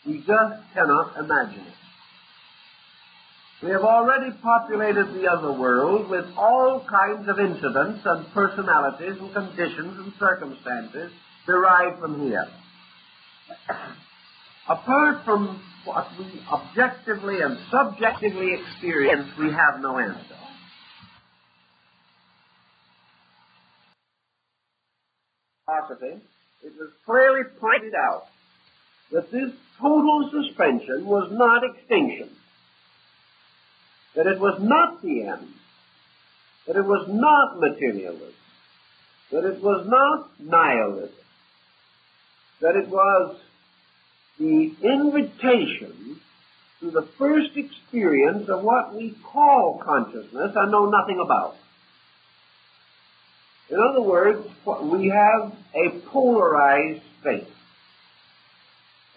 We just cannot imagine it. We have already populated the other world with all kinds of incidents and personalities and conditions and circumstances derived from here. Apart from what we objectively and subjectively experience, we have no answer. philosophy, it was clearly pointed out that this total suspension was not extinction, that it was not the end, that it was not materialism, that it was not nihilism, that it was the invitation to the first experience of what we call consciousness and know nothing about. In other words, we have a polarized state.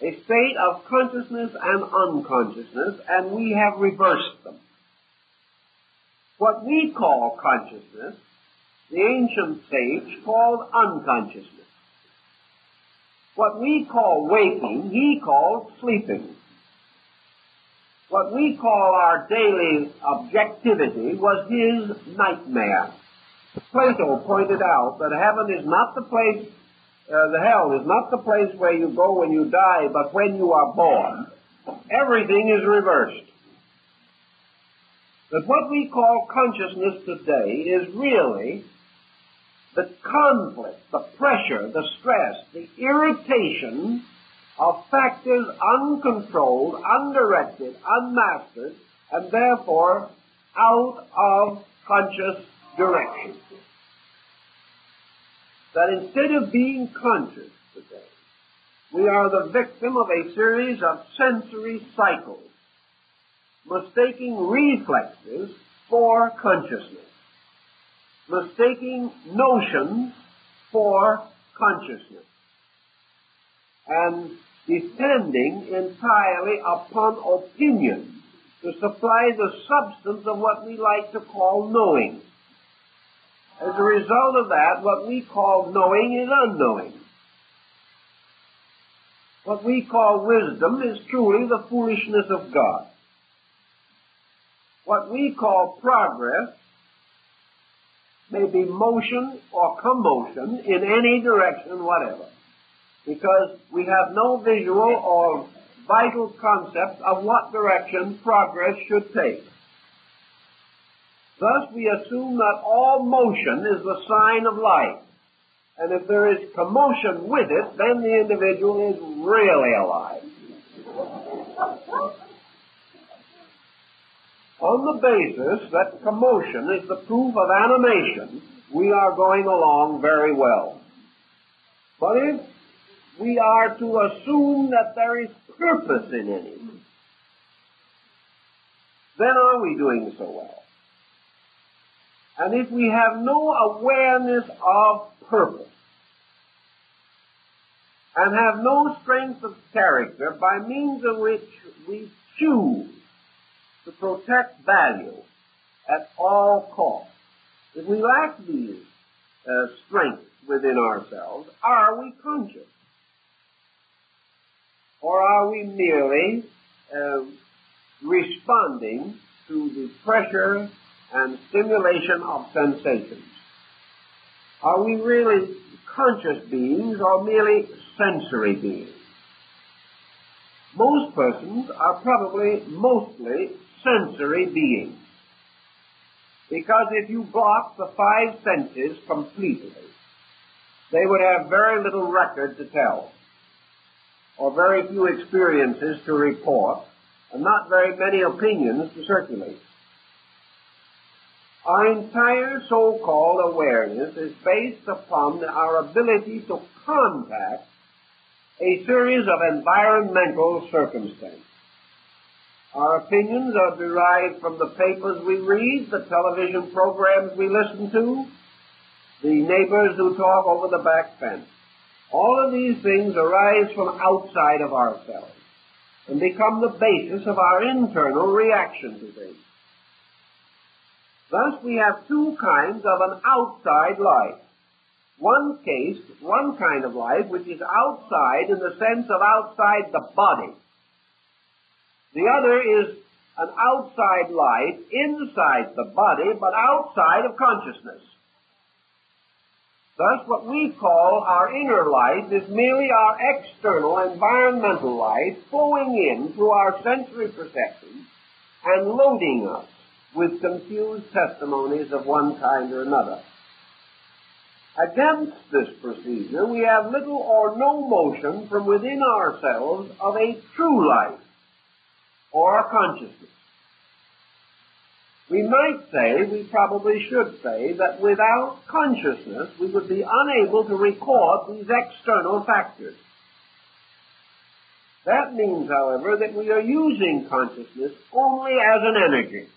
A state of consciousness and unconsciousness, and we have reversed them. What we call consciousness, the ancient sage called unconsciousness. What we call waking, he called sleeping. What we call our daily objectivity was his nightmare. Plato pointed out that heaven is not the place, the hell is not the place where you go when you die, but when you are born. Everything is reversed. But what we call consciousness today is really the conflict, the pressure, the stress, the irritation of factors uncontrolled, undirected, unmastered, and therefore out of conscious direction. That instead of being conscious today, we are the victim of a series of sensory cycles, mistaking reflexes for consciousness, mistaking notions for consciousness, and depending entirely upon opinion to supply the substance of what we like to call knowing. As a result of that, what we call knowing is unknowing. What we call wisdom is truly the foolishness of God. What we call progress may be motion or commotion in any direction whatever, because we have no visual or vital concept of what direction progress should take. Thus, we assume that all motion is the sign of life. And if there is commotion with it, then the individual is really alive. On the basis that commotion is the proof of animation, we are going along very well. But if we are to assume that there is purpose in anything, then are we doing so well? And if we have no awareness of purpose, and have no strength of character by means of which we choose to protect value at all costs, if we lack these strengths within ourselves, are we conscious? Or are we merely responding to the pressure and stimulation of sensations? Are we really conscious beings or merely sensory beings? Most persons are probably mostly sensory beings, because if you block the five senses completely, they would have very little record to tell, or very few experiences to report, and not very many opinions to circulate. Our entire so-called awareness is based upon our ability to contact a series of environmental circumstances. Our opinions are derived from the papers we read, the television programs we listen to, the neighbors who talk over the back fence. All of these things arise from outside of ourselves and become the basis of our internal reaction to things. Thus, we have two kinds of an outside life. One kind of life which is outside in the sense of outside the body. The other is an outside life inside the body, but outside of consciousness. Thus, what we call our inner life is merely our external environmental life flowing in through our sensory perceptions and loading us with confused testimonies of one kind or another. Against this procedure, we have little or no motion from within ourselves of a true life or a consciousness. We might say, we probably should say, that without consciousness we would be unable to record these external factors. That means, however, that we are using consciousness only as an energy,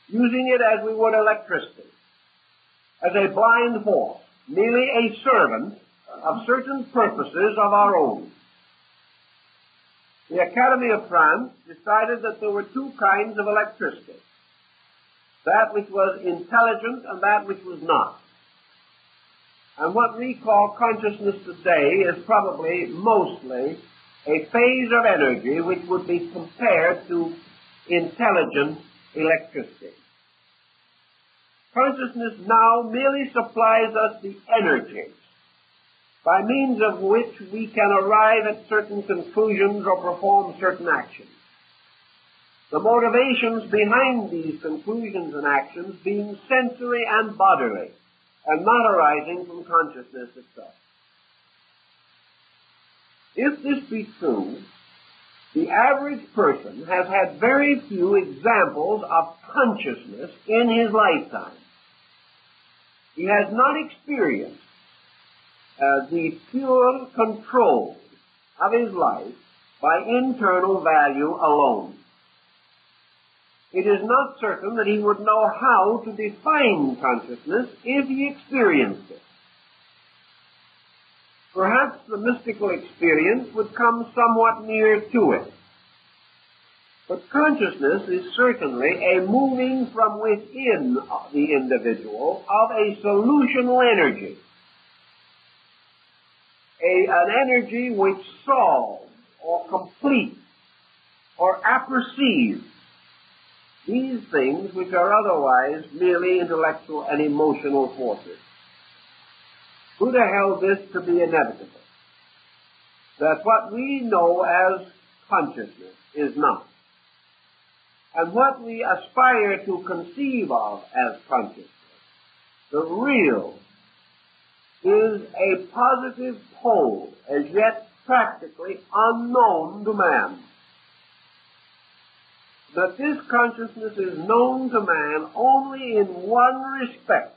using it as we would electricity, as a blind force, merely a servant of certain purposes of our own. The Academy of France decided that there were two kinds of electricity, that which was intelligent and that which was not. And what we call consciousness today is probably mostly a phase of energy which would be compared to intelligent electricity. Consciousness now merely supplies us the energy by means of which we can arrive at certain conclusions or perform certain actions. The motivations behind these conclusions and actions being sensory and bodily, and not arising from consciousness itself. If this be true, the average person has had very few examples of consciousness in his lifetime. He has not experienced the pure control of his life by internal value alone. It is not certain that he would know how to define consciousness if he experienced it. Perhaps the mystical experience would come somewhat near to it. But consciousness is certainly a moving from within the individual of a solutional energy. An energy which solves or completes or apperceives these things which are otherwise merely intellectual and emotional forces. Buddha held this to be inevitable, that what we know as consciousness is not, and what we aspire to conceive of as consciousness, the real, is a positive pole as yet practically unknown to man. That this consciousness is known to man only in one respect,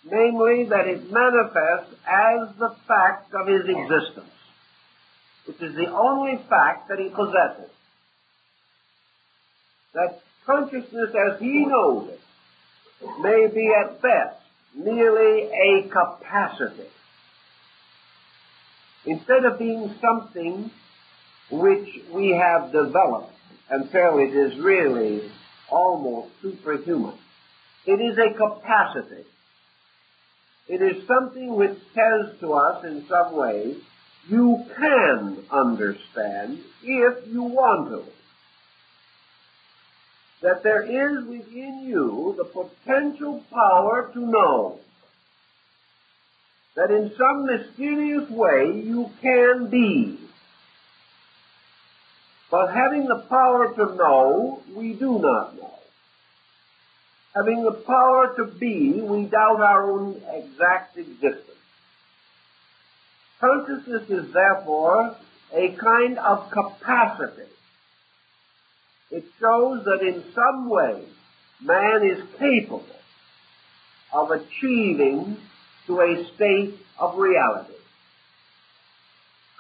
namely that it manifests as the fact of his existence, which is the only fact that he possesses. That consciousness as he knows it may be at best merely a capacity, instead of being something which we have developed until it is really almost superhuman. It is a capacity. It is something which says to us in some way, you can understand if you want to. That there is within you the potential power to know. That in some mysterious way you can be. But having the power to know, we do not know. Having the power to be, we doubt our own exact existence. Consciousness is therefore a kind of capacity. It shows that in some way man is capable of achieving to a state of reality.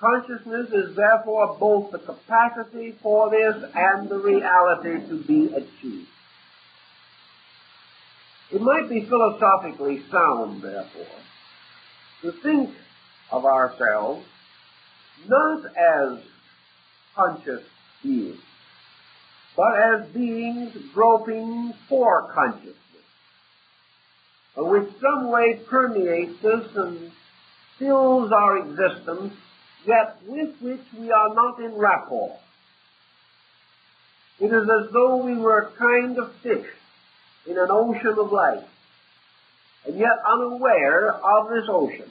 Consciousness is therefore both the capacity for this and the reality to be achieved. It might be philosophically sound, therefore, to think of ourselves not as conscious beings, but as beings groping for consciousness, which some way permeates us and fills our existence, yet with which we are not in rapport. It is as though we were a kind of fish in an ocean of life, and yet unaware of this ocean,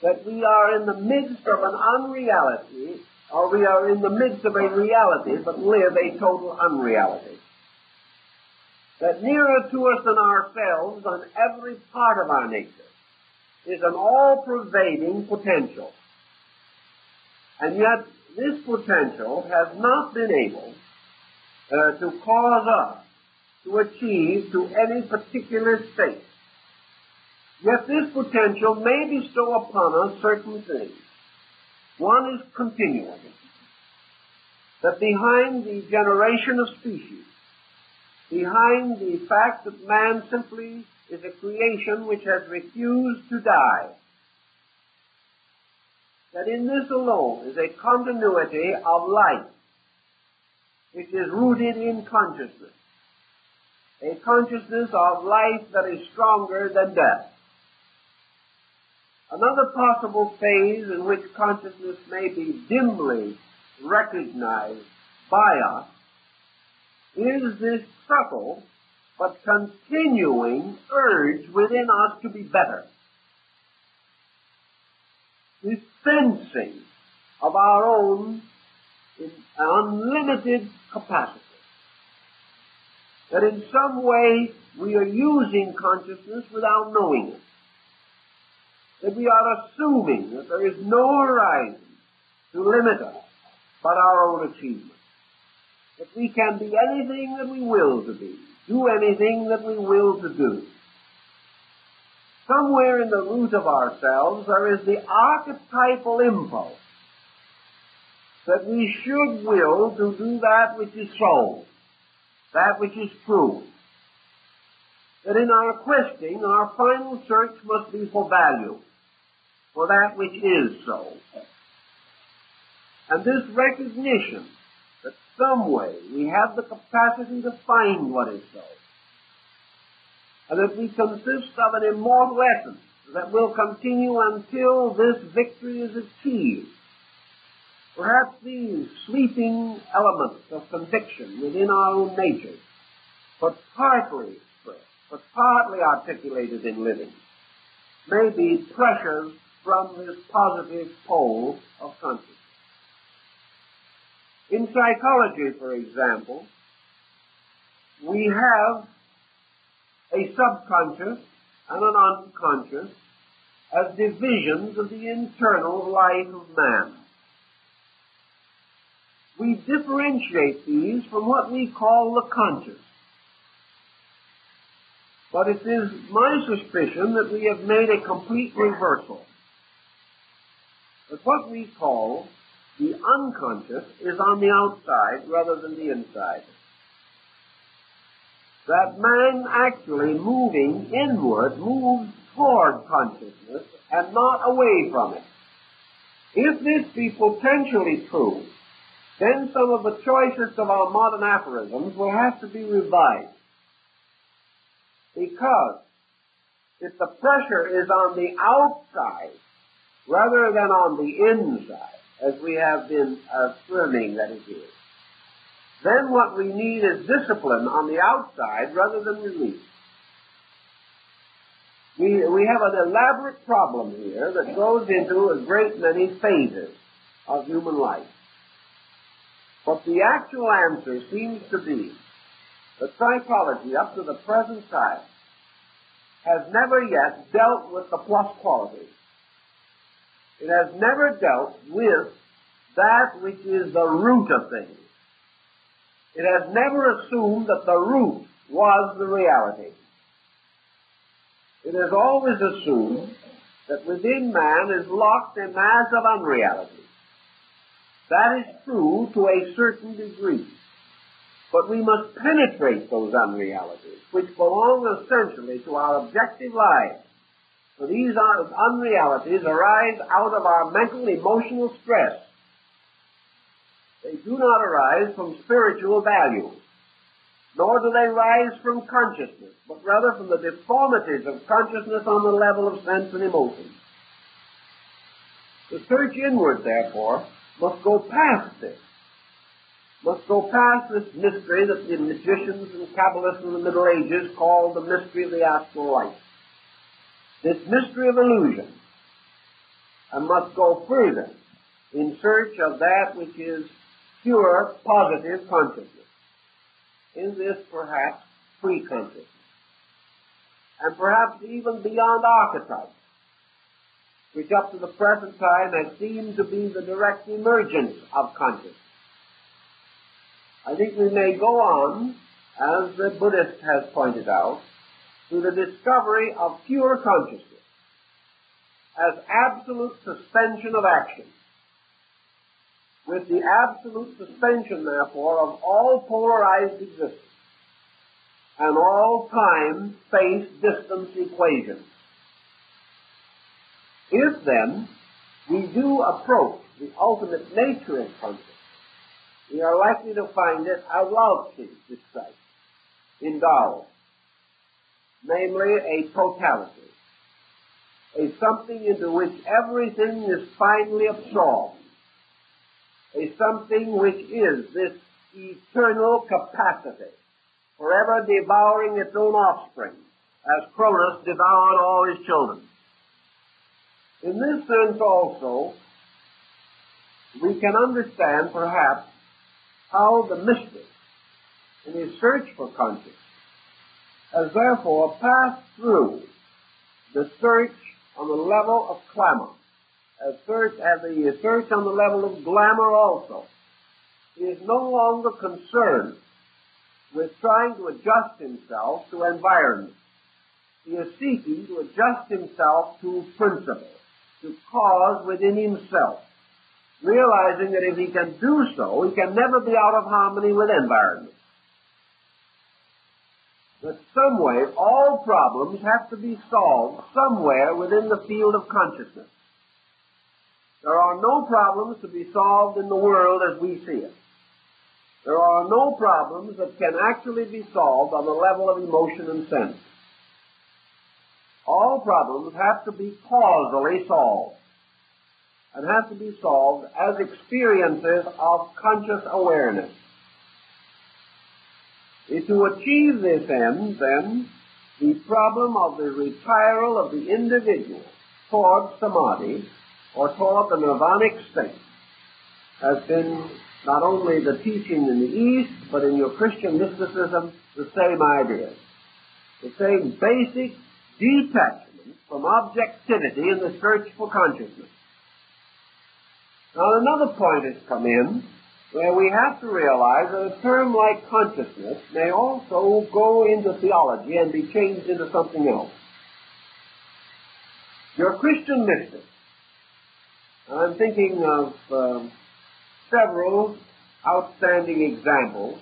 that we are in the midst of an unreality, or we are in the midst of a reality, but live a total unreality. that nearer to us than ourselves, than every part of our nature, is an all-pervading potential. And yet, this potential has not been able to cause us to achieve to any particular state. Yet this potential may bestow upon us certain things. One is continuum. That behind the generation of species, behind the fact that man simply is a creation which has refused to die, that in this alone is a continuity of life which is rooted in consciousness, a consciousness of life that is stronger than death. Another possible phase in which consciousness may be dimly recognized by us is this subtle but continuing urge within us to be better. This sensing of our own unlimited capacity. That in some way we are using consciousness without knowing it. That we are assuming that there is no horizon to limit us but our own achievement. That we can be anything that we will to be, do anything that we will to do. Somewhere in the root of ourselves there is the archetypal impulse that we should will to do that which is so, that which is true. That in our questing, our final search must be for value, for that which is so. And this recognition that some way we have the capacity to find what is so, and that we consist of an immortal essence that will continue until this victory is achieved. Perhaps these sleeping elements of conviction within our own natures, but partly expressed, but partly articulated in living, may be pressures from this positive pole of consciousness. In psychology, for example, we have a subconscious and an unconscious as divisions of the internal life of man. We differentiate these from what we call the conscious. But it is my suspicion that we have made a complete reversal. That what we call the unconscious is on the outside rather than the inside. That man actually moving inward moves toward consciousness and not away from it. If this be potentially true, then some of the choicest of our modern aphorisms will have to be revised. Because if the pressure is on the outside rather than on the inside, as we have been affirming that it is, then what we need is discipline on the outside rather than release. We have an elaborate problem here that goes into a great many phases of human life. But the actual answer seems to be that psychology up to the present time has never yet dealt with the plus qualities. It has never dealt with that which is the root of things. It has never assumed that the root was the reality. It has always assumed that within man is locked a mass of unreality. That is true to a certain degree. But we must penetrate those unrealities, which belong essentially to our objective lives. For these unrealities arise out of our mental, emotional stress. They do not arise from spiritual value, nor do they rise from consciousness, but rather from the deformities of consciousness on the level of sense and emotion. The search inward, therefore, must go past this. Must go past this mystery that the magicians and Kabbalists in the Middle Ages called the mystery of the astral light. This mystery of illusion. And must go further in search of that which is pure, positive consciousness. In this, perhaps, pre-consciousness, and perhaps even beyond archetypes, which up to the present time has seemed to be the direct emergence of consciousness. I think we may go on, as the Buddhist has pointed out, to the discovery of pure consciousness as absolute suspension of action, with the absolute suspension, therefore, of all polarized existence and all time, space, distance equations. If, then, we do approach the ultimate nature of consciousness, we are likely to find it a Lao-Tzu described in Tao, namely a totality, a something into which everything is finally absorbed, a something which is this eternal capacity, forever devouring its own offspring, as Cronus devoured all his children. In this sense also, we can understand perhaps how the mystic, in his search for consciousness, has therefore passed through the search on the level of clamor, as the search on the level of glamour also. He is no longer concerned with trying to adjust himself to environment. He is seeking to adjust himself to principle, to cause within himself, realizing that if he can do so, he can never be out of harmony with environment. That some way, all problems have to be solved somewhere within the field of consciousness. There are no problems to be solved in the world as we see it. There are no problems that can actually be solved on the level of emotion and sense. All problems have to be causally solved, and have to be solved as experiences of conscious awareness. To achieve this end, then, the problem of the retiral of the individual toward samadhi, or toward the nirvanic state, has been not only the teaching in the East, but in your Christian mysticism, the same idea. The same basic detachment from objectivity in the search for consciousness. Now another point has come in where we have to realize that a term like consciousness may also go into theology and be changed into something else. Your Christian mystics, I'm thinking of several outstanding examples.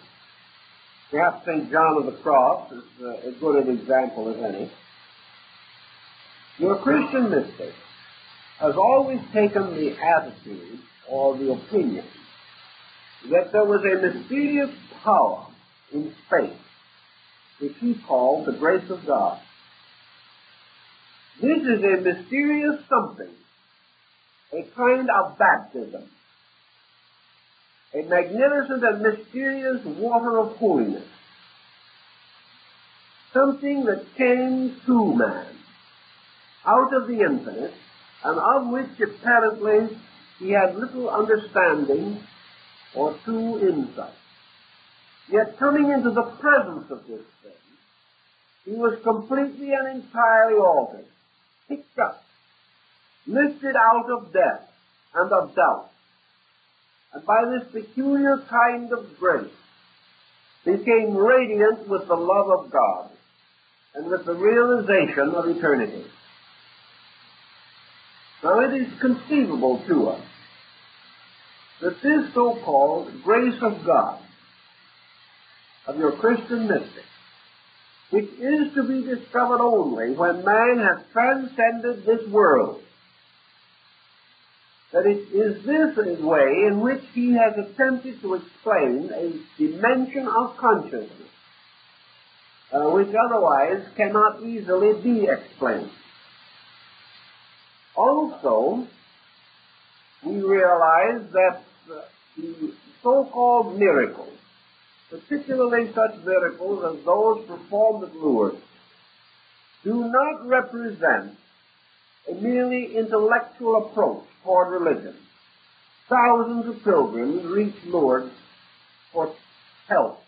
Perhaps St. John of the Cross is as good an example as any. Your Christian mystic has always taken the attitude or the opinion that there was a mysterious power in space which he called the grace of God. This is a mysterious something, a kind of baptism, a magnificent and mysterious water of holiness, something that came to man out of the infinite, and of which apparently he had little understanding or true insight. Yet coming into the presence of this thing, he was completely and entirely altered, picked up, lifted out of death and of doubt, and by this peculiar kind of grace became radiant with the love of God and with the realization of eternity. Now it is conceivable to us that this so-called grace of God, of your Christian mystic, which is to be discovered only when man has transcended this world, that it is this way in which he has attempted to explain a dimension of consciousness which otherwise cannot easily be explained. Also, we realize that the so-called miracles, particularly such miracles as those performed at Lourdes, do not represent a merely intellectual approach toward religion. Thousands of pilgrims reach Lourdes for help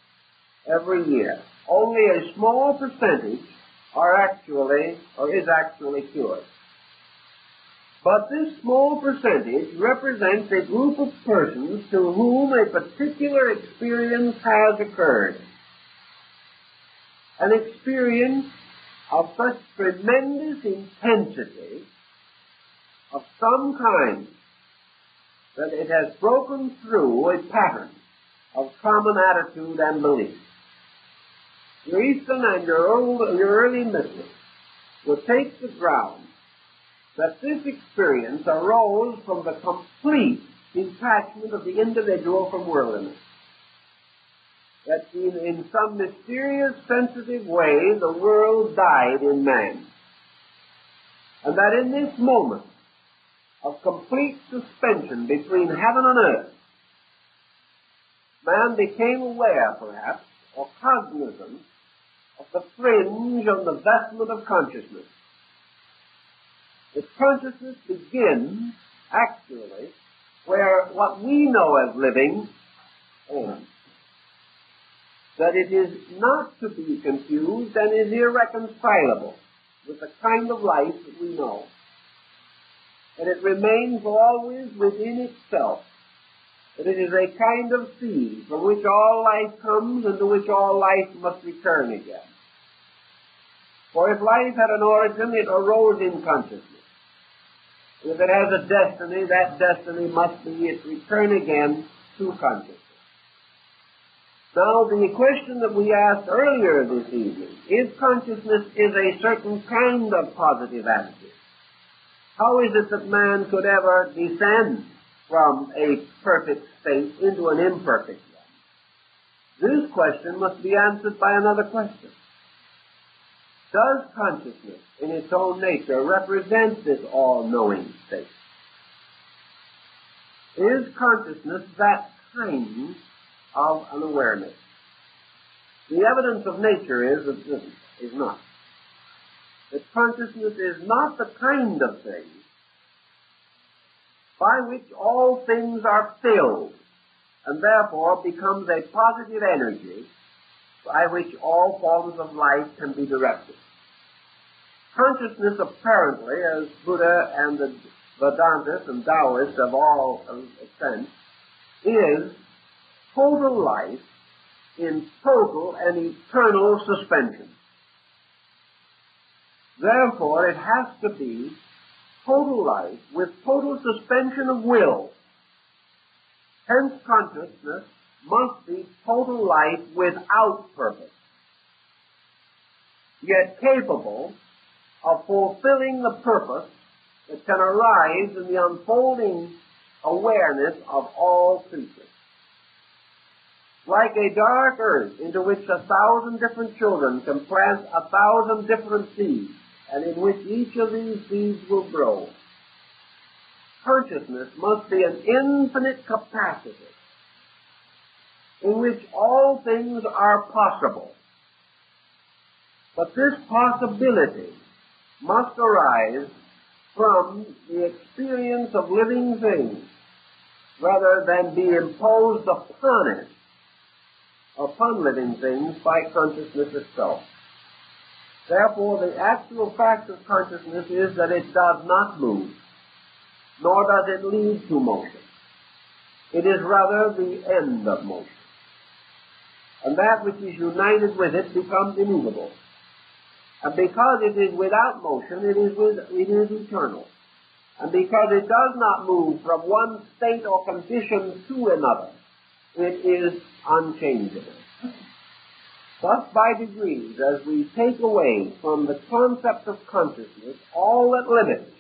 every year, only a small percentage is actually cured. But this small percentage represents a group of persons to whom a particular experience has occurred. An experience of such tremendous intensity of some kind that it has broken through a pattern of common attitude and belief. Your Eastern and your early mystics will take the ground that this experience arose from the complete detachment of the individual from worldliness. That in some mysterious, sensitive way, the world died in man. And that in this moment of complete suspension between heaven and earth, man became aware, perhaps, or cognizant of the fringe on the vestment of consciousness. That consciousness begins, actually, where what we know as living ends. That it is not to be confused and is irreconcilable with the kind of life that we know. That it remains always within itself. That it is a kind of seed from which all life comes and to which all life must return again. For if life had an origin, it arose in consciousness. If it has a destiny, that destiny must be its return again to consciousness. Now, the question that we asked earlier this evening, if consciousness is a certain kind of positive attitude, how is it that man could ever descend from a perfect state into an imperfect one? This question must be answered by another question. Does consciousness, in its own nature, represent this all-knowing state? Is consciousness that kind of an awareness? The evidence of nature is that this is not. That consciousness is not the kind of thing by which all things are filled, and therefore becomes a positive energy by which all forms of life can be directed. Consciousness, apparently, as Buddha and the Vedantists and Taoists have all assent, is total life in total and eternal suspension. Therefore, it has to be total life with total suspension of will. Hence, consciousness must be total life without purpose, yet capable of fulfilling the purpose that can arise in the unfolding awareness of all creatures. Like a dark earth into which 1,000 different children can plant 1,000 different seeds, and in which each of these seeds will grow, consciousness must be an infinite capacity in which all things are possible. But this possibility must arise from the experience of living things rather than be imposed upon it, upon living things by consciousness itself. Therefore, the actual fact of consciousness is that it does not move, nor does it lead to motion. It is rather the end of motion. And that which is united with it becomes immovable. And because it is without motion, it is eternal. And because it does not move from one state or condition to another, it is unchangeable. Thus, by degrees, as we take away from the concept of consciousness all that limits,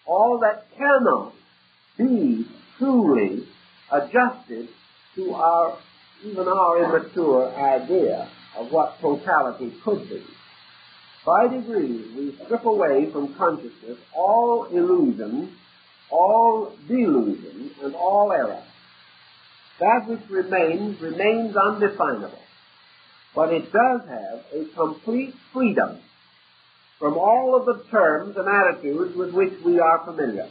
all that cannot be truly adjusted to even our immature idea of what totality could be, by degrees we strip away from consciousness all illusion, all delusion, and all error. That which remains undefinable. But it does have a complete freedom from all of the terms and attitudes with which we are familiar.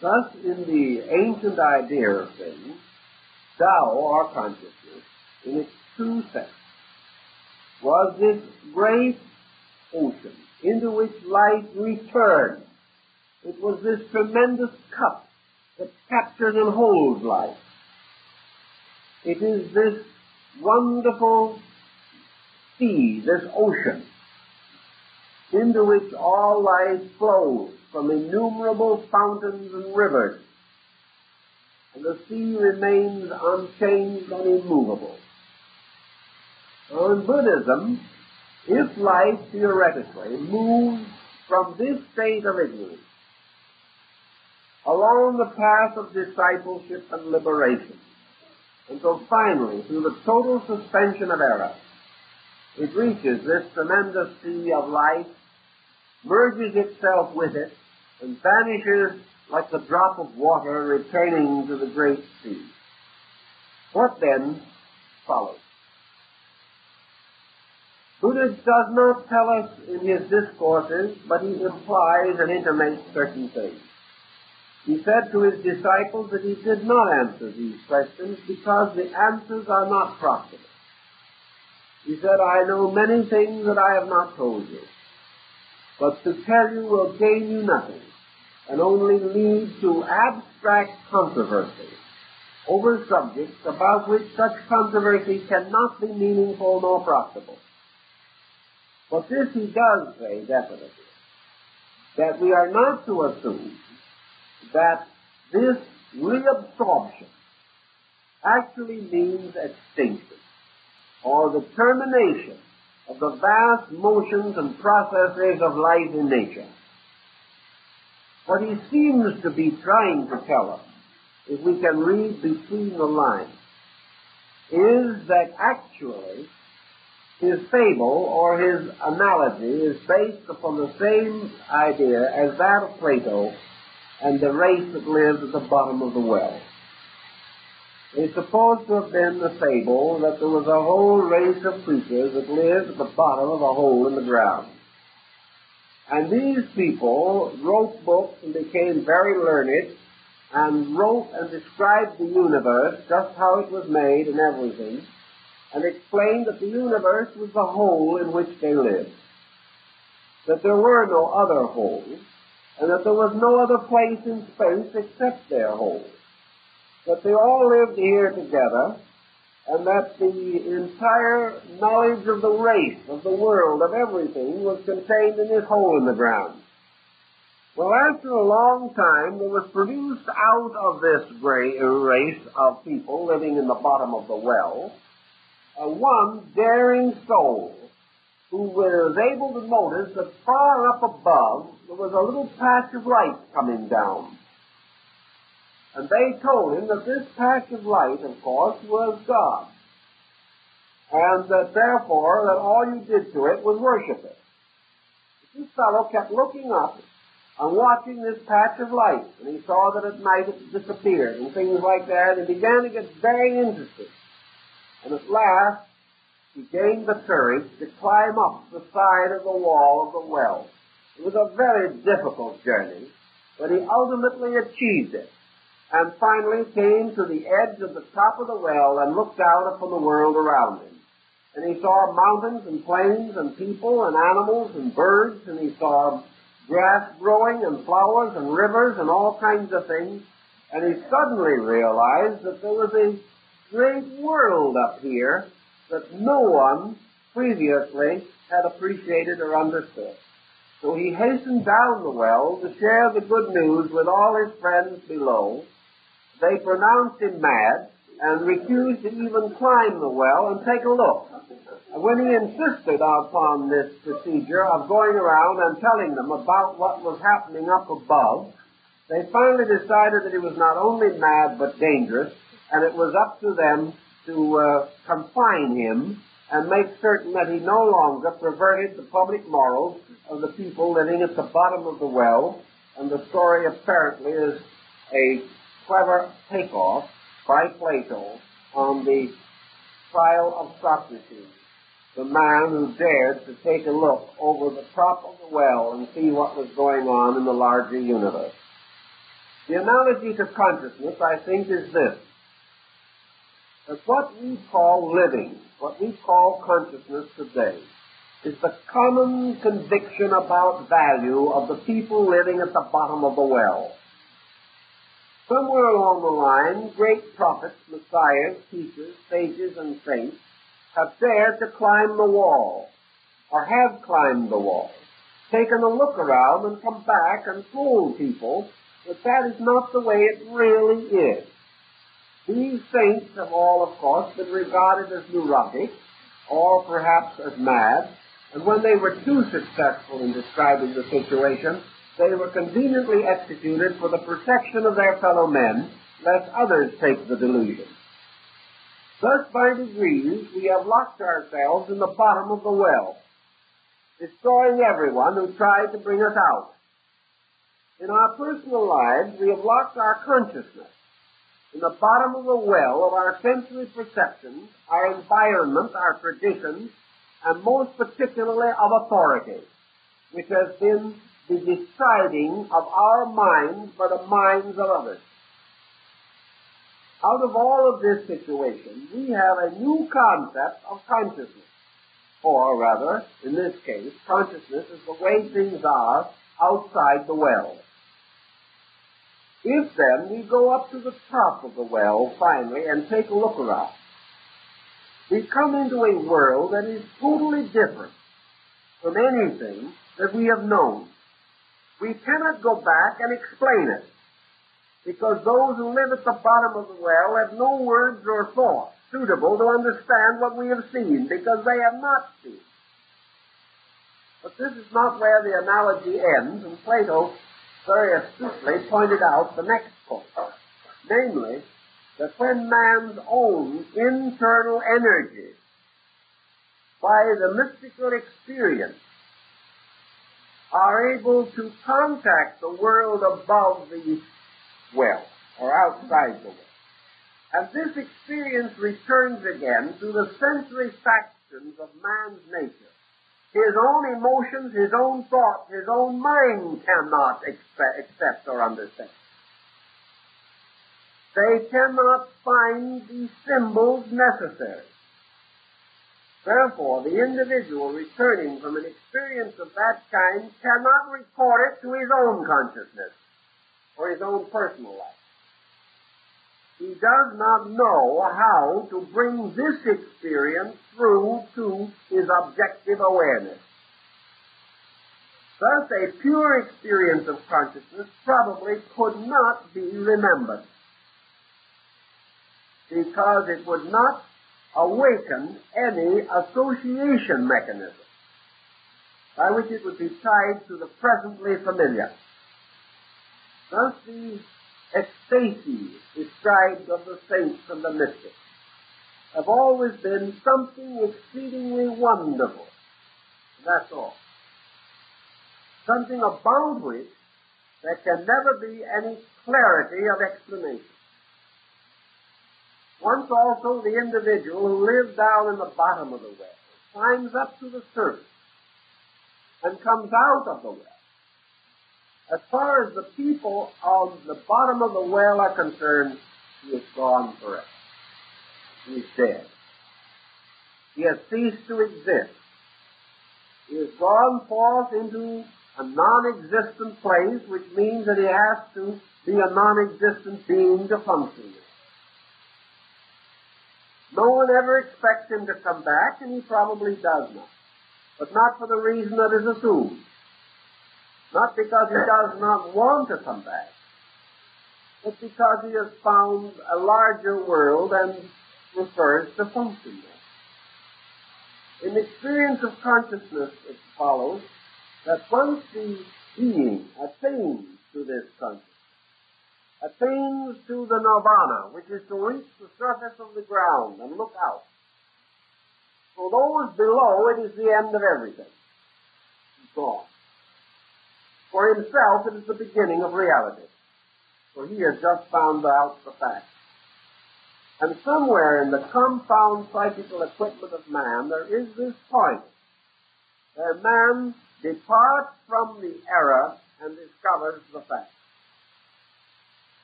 Thus, in the ancient idea of things, Tao, or consciousness, in its true sense, was this great ocean into which life returned. It was this tremendous cup that captures and holds life. It is this wonderful sea, this ocean, into which all life flows from innumerable fountains and rivers, and the sea remains unchanged and immovable. Now, in Buddhism, if life theoretically moves from this state of ignorance along the path of discipleship and liberation, until finally, through the total suspension of error, it reaches this tremendous sea of life, merges itself with it, and vanishes like the drop of water returning to the great sea. What then follows? Buddha does not tell us in his discourses, but he implies and intimates certain things. He said to his disciples that he did not answer these questions because the answers are not profitable. He said, I know many things that I have not told you, but to tell you will gain you nothing, and only lead to abstract controversy over subjects about which such controversy cannot be meaningful nor profitable. But this he does say definitely, that we are not to assume that this reabsorption actually means extinction, or the termination of the vast motions and processes of life in nature. What he seems to be trying to tell us, if we can read between the lines, is that actually his fable or his analogy is based upon the same idea as that of Plato and the race that lived at the bottom of the well. It's supposed to have been the fable that there was a whole race of creatures that lived at the bottom of a hole in the ground. And these people wrote books and became very learned and wrote and described the universe, just how it was made and everything, and explained that the universe was the hole in which they lived, that there were no other holes, and that there was no other place in space except their hole, that they all lived here together, and that the entire knowledge of the race, of the world, of everything was contained in this hole in the ground. Well, after a long time, there was produced out of this race of people living in the bottom of the well, one daring soul who was able to notice that far up above there was a little patch of light coming down. And they told him that this patch of light, of course, was God, and that therefore that all you did to it was worship it. This fellow kept looking up and watching this patch of light, and he saw that at night it disappeared and things like that, and he began to get very interested. And at last, he gained the courage to climb up the side of the wall of the well. It was a very difficult journey, but he ultimately achieved it, and finally came to the edge of the top of the well and looked out upon the world around him. And he saw mountains and plains and people and animals and birds, and he saw grass growing and flowers and rivers and all kinds of things, and he suddenly realized that there was a great world up here that no one previously had appreciated or understood. So he hastened down the well to share the good news with all his friends below. They pronounced him mad and refused to even climb the well and take a look. And when he insisted upon this procedure of going around and telling them about what was happening up above, they finally decided that he was not only mad but dangerous, and it was up to them to confine him and make certain that he no longer perverted the public morals of the people living at the bottom of the well. And the story apparently is a clever takeoff by Plato on the trial of Socrates, the man who dared to take a look over the top of the well and see what was going on in the larger universe. The analogy to consciousness, I think, is this, that what we call living, what we call consciousness today, is the common conviction about value of the people living at the bottom of the well. Somewhere along the line, great prophets, messiahs, teachers, sages, and saints have dared to climb the wall, or have climbed the wall, taken a look around and come back and told people that that is not the way it really is. These saints have all, of course, been regarded as neurotic, or perhaps as mad, and when they were too successful in describing the situation, they were conveniently executed for the protection of their fellow men, lest others take the delusion. Thus, by degrees, we have locked ourselves in the bottom of the well, destroying everyone who tried to bring us out. In our personal lives, we have locked our consciousness in the bottom of the well of our sensory perceptions, our environment, our traditions, and most particularly of authority, which has been the deciding of our minds by the minds of others. Out of all of this situation, we have a new concept of consciousness. Or rather, in this case, consciousness is the way things are outside the well. If then we go up to the top of the well finally and take a look around, we come into a world that is totally different from anything that we have known. We cannot go back and explain it, because those who live at the bottom of the well have no words or thoughts suitable to understand what we have seen, because they have not seen. But this is not where the analogy ends, and Plato very astutely pointed out the next point, namely, that when man's own internal energy, by the mystical experience, are able to contact the world above the well, or outside the well, and this experience returns again to the sensory factions of man's nature, his own emotions, his own thoughts, his own mind cannot accept or understand. They cannot find the symbols necessary. Therefore, the individual returning from an experience of that kind cannot report it to his own consciousness or his own personal life. He does not know how to bring this experience through to his objective awareness. Thus, a pure experience of consciousness probably could not be remembered, because it would not awaken any association mechanism by which it would be tied to the presently familiar. Thus, the ecstasies described of the saints and the mystics have always been something exceedingly wonderful. That's all. Something about which there can never be any clarity of explanation. Once also the individual who lives down in the bottom of the well climbs up to the surface and comes out of the well. As far as the people of the bottom of the well are concerned, he is gone forever. He is dead. He has ceased to exist. He has gone forth into a non-existent place, which means that he has to be a non-existent being to function. No one ever expects him to come back, and he probably does not. But not for the reason that is assumed. Not because he does not want to come back, but because he has found a larger world and prefers to function there. In the experience of consciousness, it follows that once the being attains to this consciousness, attains to the nirvana, which is to reach the surface of the ground and look out. For those below, it is the end of everything. It's gone. For himself, it is the beginning of reality. For he has just found out the fact. And somewhere in the compound psychical equipment of man, there is this point where man departs from the error and discovers the fact.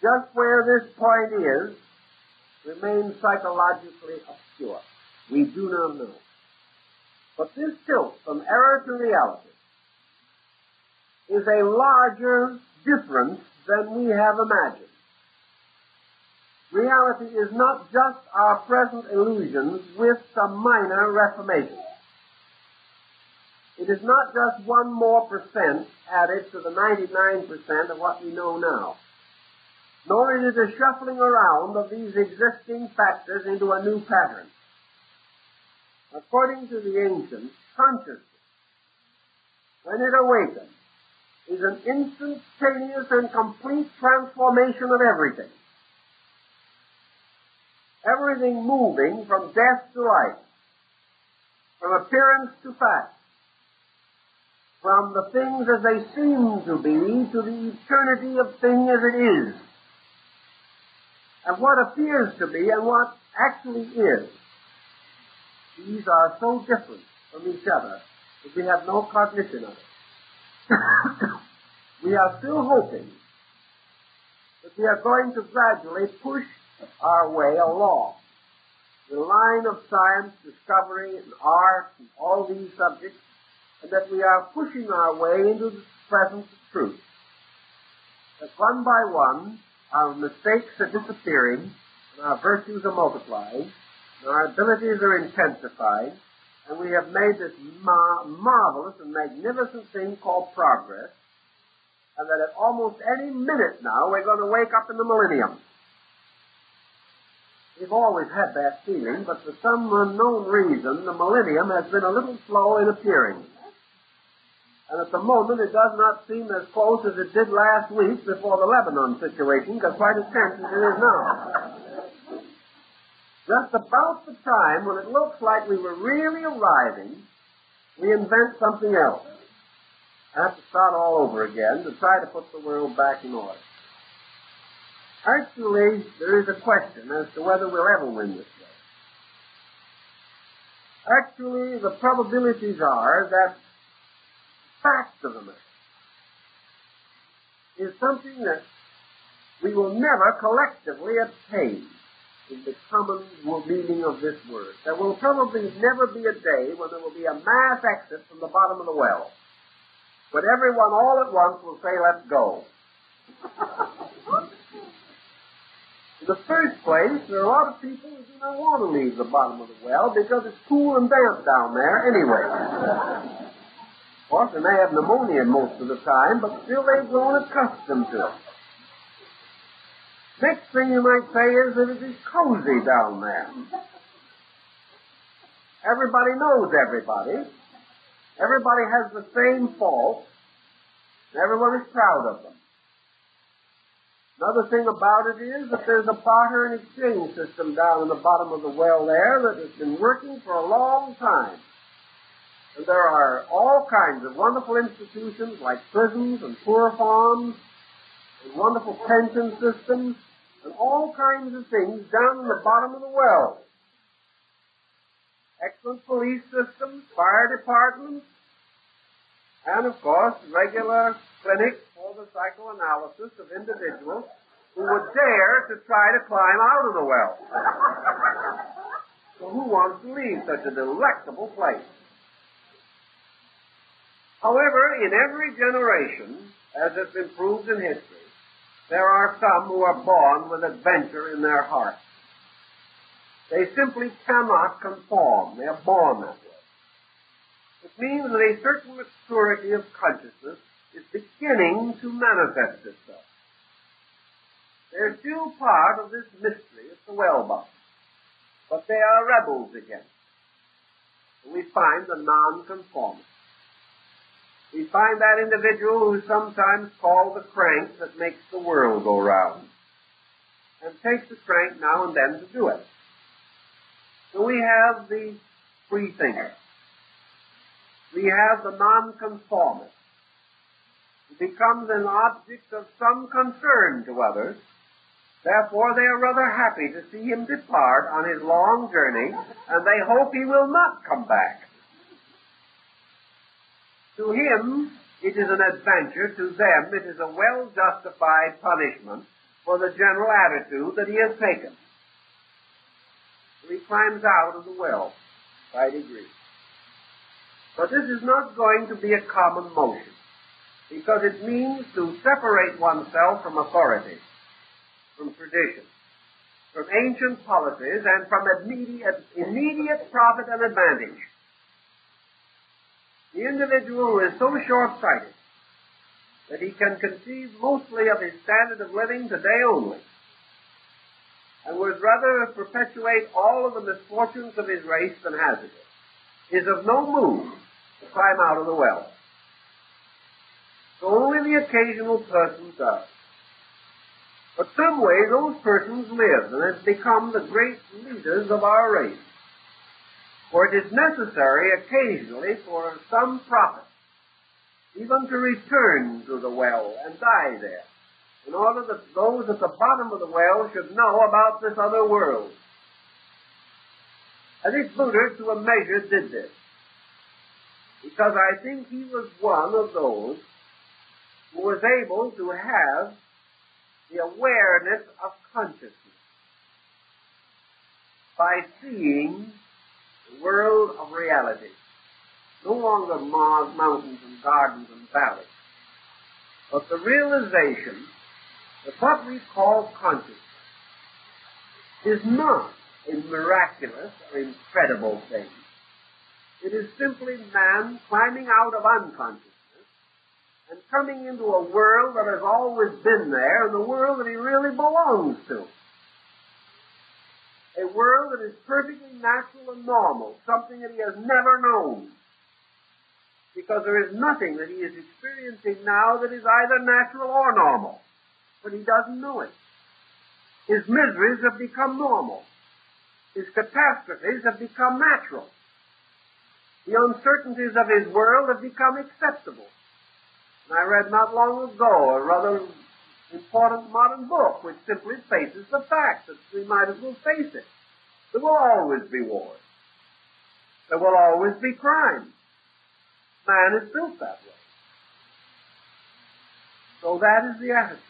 Just where this point is remains psychologically obscure. We do not know. But this tilt from error to reality is a larger difference than we have imagined. Reality is not just our present illusions with some minor reformations. It is not just 1 more percent added to the 99% of what we know now, nor is it a shuffling around of these existing factors into a new pattern. According to the ancients, consciousness, when it awakens, is an instantaneous and complete transformation of everything. Everything moving from death to life, from appearance to fact, from the things as they seem to be to the eternity of thing as it is, and what appears to be and what actually is. These are so different from each other that we have no cognition of it. We are still hoping that we are going to gradually push our way along the line of science, discovery, and art, and all these subjects, and that we are pushing our way into the presence of truth. That one by one, our mistakes are disappearing, and our virtues are multiplying, and our abilities are intensifying, and we have made this marvelous and magnificent thing called progress, and that at almost any minute now we're going to wake up in the millennium. We've always had that feeling, but for some unknown reason, the millennium has been a little slow in appearing. And at the moment, it does not seem as close as it did last week before the Lebanon situation got quite as tense as it is now. Just about the time when it looks like we were really arriving, we invent something else. I have to start all over again to try to put the world back in order. Actually, there is a question as to whether we'll ever win this way. Actually, the probabilities are that the fact of the matter is something that we will never collectively obtain in the common meaning of this word. There will probably never be a day when there will be a mass exit from the bottom of the well, but everyone all at once will say, let's go. In the first place, there are a lot of people who do not want to leave the bottom of the well because it's cool and damp down there anyway. Of course, they may have pneumonia most of the time, but still they've grown accustomed to it. Next thing you might say is that it is cozy down there. Everybody knows everybody. Everybody has the same faults. Everyone is proud of them. Another thing about it is that there's a barter and exchange system down in the bottom of the well there that has been working for a long time. And there are all kinds of wonderful institutions like prisons and poor farms and wonderful pension systems and all kinds of things down in the bottom of the well. Excellent police systems, fire departments, and of course regular clinics for the psychoanalysis of individuals who would dare to try to climb out of the well. So who wants to leave such a delectable place? However, in every generation, as has been proved in history, there are some who are born with adventure in their hearts. They simply cannot conform. They are born that way. It means that a certain maturity of consciousness is beginning to manifest itself. They're still part of this mystery of the well bottom, but they are rebels against it. We find the nonconformist. We find that individual who is sometimes called the crank that makes the world go round, and takes the crank now and then to do it. So we have the free thinker. We have the nonconformist, who becomes an object of some concern to others. Therefore, they are rather happy to see him depart on his long journey, and they hope he will not come back. To him, it is an adventure. To them, it is a well-justified punishment for the general attitude that he has taken. till he climbs out of the well by degrees. But this is not going to be a common motion, because it means to separate oneself from authority, from tradition, from ancient policies, and from immediate profit and advantage. The individual who is so short-sighted that he can conceive mostly of his standard of living today only, and would rather perpetuate all of the misfortunes of his race than hazard it, is of no mood to climb out of the well. So only the occasional person does. But some way those persons live and have become the great leaders of our race. For it is necessary occasionally for some prophet even to return to the well and die there, in order that those at the bottom of the well should know about this other world. I think Buddha, to a measure, did this, because I think he was one of those who was able to have the awareness of consciousness by seeing the world of reality. No longer mountains and gardens and valleys, but the realization that what we call consciousness is not a miraculous or incredible thing. It is simply man climbing out of unconsciousness and coming into a world that has always been there, and the world that he really belongs to. A world that is perfectly natural and normal, something that he has never known. Because there is nothing that he is experiencing now that is either natural or normal. But he doesn't know it. His miseries have become normal. His catastrophes have become natural. The uncertainties of his world have become acceptable. And I read not long ago a rather important modern book which simply faces the fact that we might as well face it. There will always be wars. There will always be crime. Man is built that way. So that is the attitude.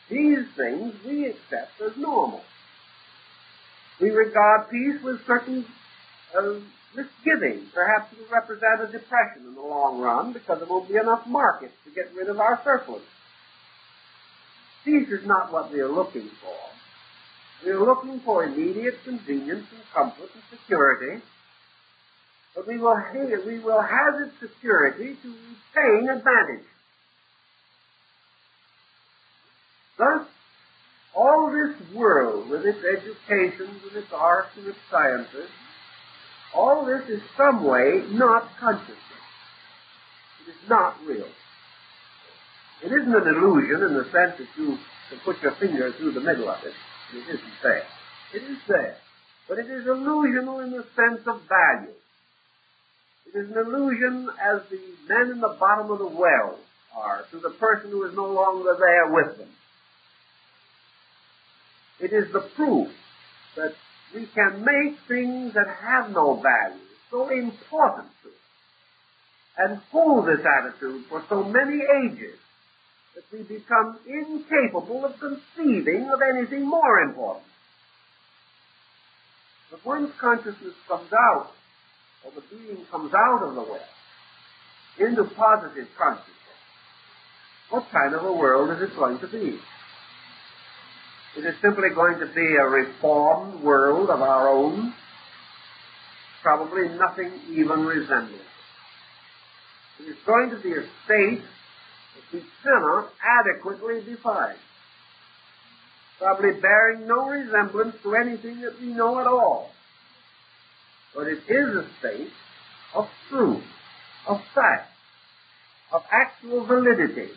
These things we accept as normal. We regard peace with certain misgivings. Perhaps it will represent a depression in the long run because there won't be enough markets to get rid of our surplus. Peace is not what we are looking for. We are looking for immediate convenience and comfort and security. But we will hazard security to retain advantage. Thus, all this world, with its educations and its arts and its sciences, all this is some way not consciousness. It is not real. It isn't an illusion in the sense that you can put your finger through the middle of it. It isn't there. It is there. But it is illusional in the sense of value. It is an illusion as the men in the bottom of the well are to the person who is no longer there with them. It is the proof that we can make things that have no value so important to us and hold this attitude for so many ages that we become incapable of conceiving of anything more important. But once consciousness comes out, or the being comes out of the well, into positive consciousness, what kind of a world is it going to be? Is it simply going to be a reformed world of our own? Probably nothing even resembling it. It is going to be a state that we cannot adequately define, probably bearing no resemblance to anything that we know at all. But it is a state of truth, of fact, of actual validity,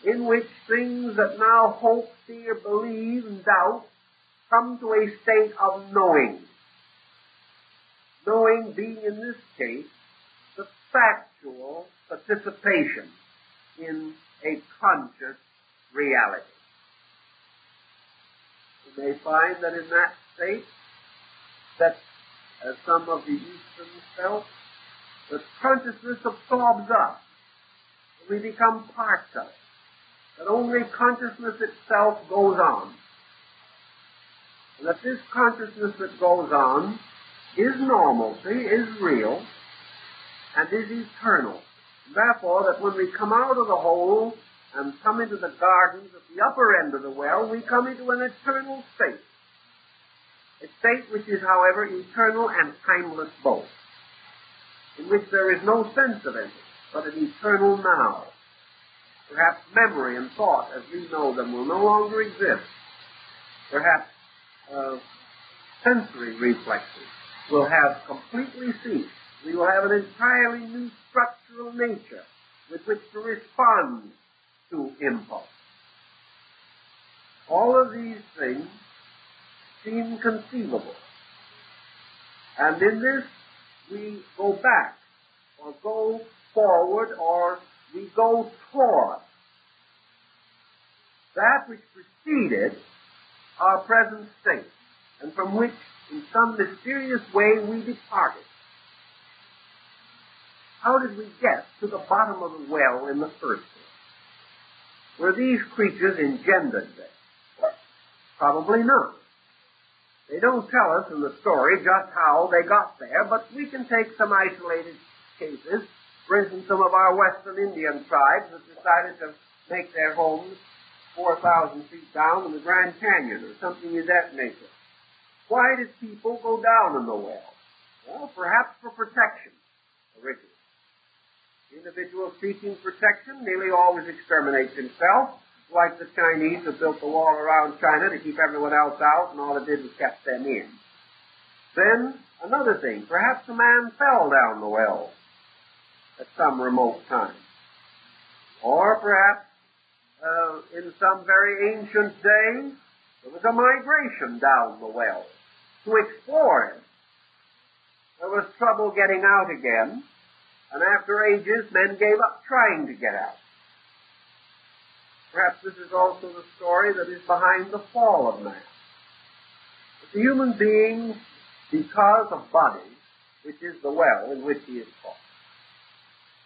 in which things that now hope, fear, believe, and doubt come to a state of knowing. Knowing being, in this case, the factual participation in a conscious reality. You may find that in that state, that as some of the Easterns felt, that consciousness absorbs us. We become parts of it. That only consciousness itself goes on. and that this consciousness that goes on is normalcy, is real, and is eternal. Therefore, that when we come out of the hole and come into the gardens at the upper end of the well, we come into an eternal state. A state which is, however, eternal and timeless both, in which there is no sense of anything, but an eternal now. Perhaps memory and thought, as we know them, will no longer exist. Perhaps sensory reflexes will have completely ceased. We will have an entirely new structural nature with which to respond to impulse. All of these things seem conceivable. And in this, we go back, or go forward, or we go toward that which preceded our present state, and from which, in some mysterious way, we departed. How did we get to the bottom of the well in the first place? Were these creatures engendered there? Probably not. They don't tell us in the story just how they got there, but we can take some isolated cases. For instance, some of our Western Indian tribes have decided to make their homes 4,000 feet down in the Grand Canyon or something of that nature. Why did people go down in the well? Well, perhaps for protection, originally. The individual seeking protection nearly always exterminates himself, like the Chinese who built the wall around China to keep everyone else out, and all it did was kept them in. Then, another thing, perhaps a man fell down the well at some remote time. Or perhaps in some very ancient day, there was a migration down the well to explore it. There was trouble getting out again, and after ages, men gave up trying to get out. Perhaps this is also the story that is behind the fall of man. That the human being, because of body, which is the well in which he is caught,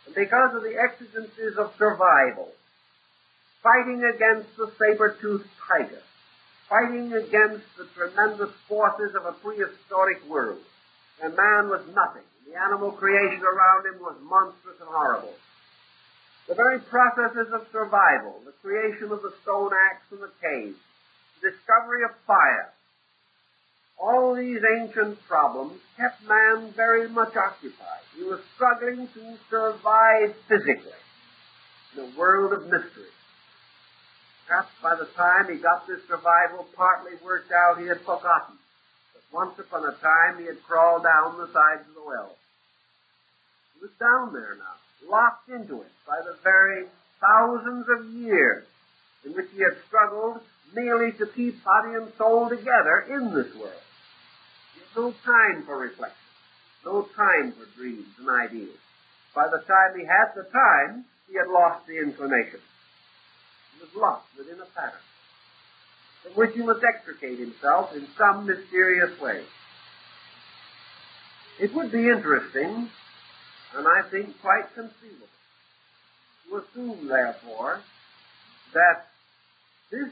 and because of the exigencies of survival, fighting against the saber-toothed tiger, fighting against the tremendous forces of a prehistoric world, and man was nothing. The animal creation around him was monstrous and horrible. The very processes of survival, the creation of the stone axe and the cave, the discovery of fire, all these ancient problems kept man very much occupied. He was struggling to survive physically in a world of mystery. Perhaps by the time he got this survival partly worked out, he had forgotten that once upon a time he had crawled down the sides of the well. He was down there now, locked into it by the very thousands of years in which he had struggled merely to keep body and soul together in this world. He had no time for reflection, no time for dreams and ideas. By the time he had the time, he had lost the inclination. He was lost within a pattern from which he must extricate himself in some mysterious way. It would be interesting, and I think quite conceivable, to assume, therefore, that this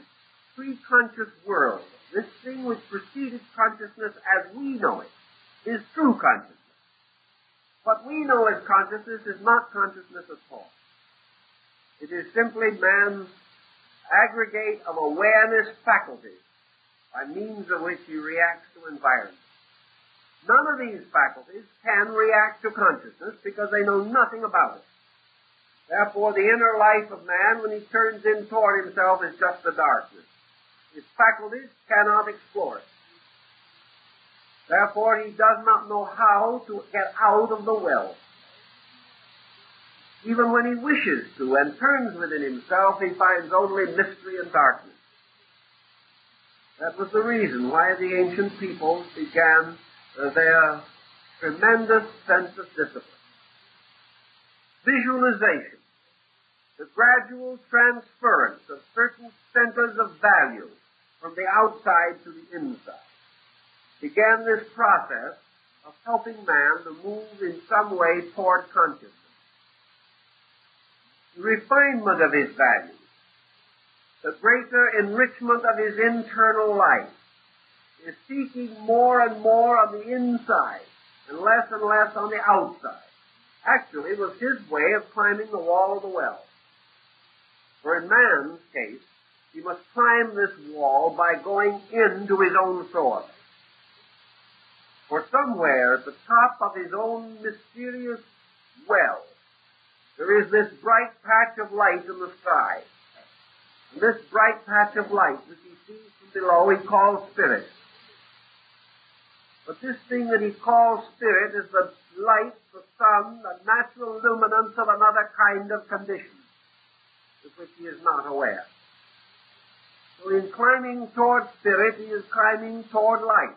preconscious world, this thing which preceded consciousness as we know it, is true consciousness. What we know as consciousness is not consciousness at all. It is simply man's aggregate of awareness faculties by means of which he reacts to environment. None of these faculties can react to consciousness because they know nothing about it. Therefore, the inner life of man, when he turns in toward himself, is just the darkness. His faculties cannot explore it. Therefore, he does not know how to get out of the well. Even when he wishes to and turns within himself, he finds only mystery and darkness. That was the reason why the ancient peoples began their tremendous sense of discipline. Visualization, the gradual transference of certain centers of value from the outside to the inside, began this process of helping man to move in some way toward consciousness. The refinement of his values, the greater enrichment of his internal life, is seeking more and more on the inside and less on the outside. Actually, it was his way of climbing the wall of the well. For in man's case, he must climb this wall by going into his own source. For somewhere at the top of his own mysterious well, there is this bright patch of light in the sky. And this bright patch of light, which he sees from below, he calls spirit. But this thing that he calls spirit is the light, the sun, the natural luminance of another kind of condition, of which he is not aware. So in climbing toward spirit, he is climbing toward light,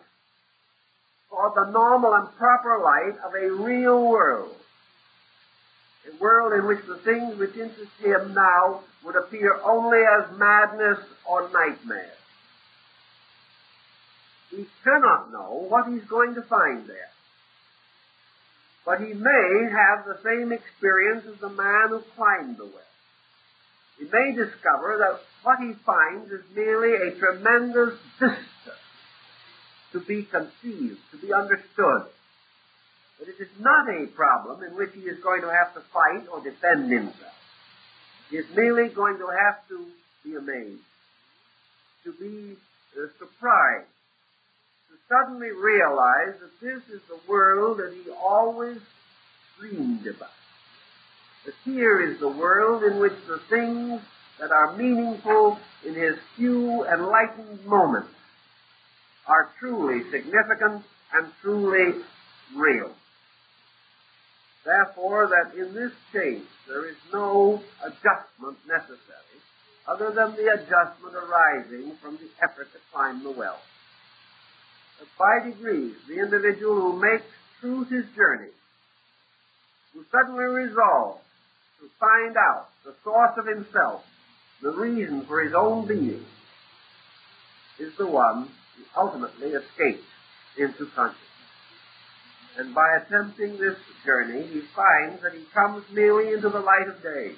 toward the normal and proper light of a real world. A world in which the things which interest him now would appear only as madness or nightmare. He cannot know what he's going to find there. But he may have the same experience as the man who climbed the well. He may discover that what he finds is merely a tremendous vista to be conceived, to be understood. But it is not a problem in which he is going to have to fight or defend himself. He is merely going to have to be amazed, to be surprised, to suddenly realize that this is the world that he always dreamed about. That here is the world in which the things that are meaningful in his few enlightened moments are truly significant and truly real. Therefore, that in this case there is no adjustment necessary other than the adjustment arising from the effort to climb the well. That by degrees, the individual who makes truth his journey, who suddenly resolves to find out the source of himself, the reason for his own being, is the one who ultimately escapes into consciousness. And by attempting this journey, he finds that he comes merely into the light of day.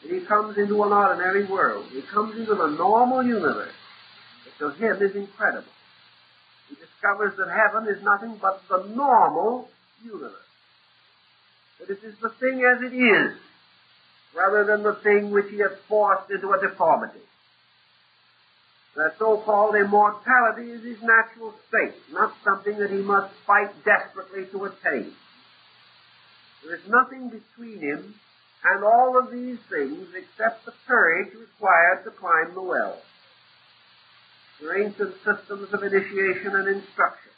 That he comes into an ordinary world. He comes into the normal universe that to him is incredible. He discovers that heaven is nothing but the normal universe. That it is the thing as it is, rather than the thing which he has forced into a deformity. That so-called immortality is his natural state, not something that he must fight desperately to attain. There is nothing between him and all of these things except the courage required to climb the well. The ancient systems of initiation and instruction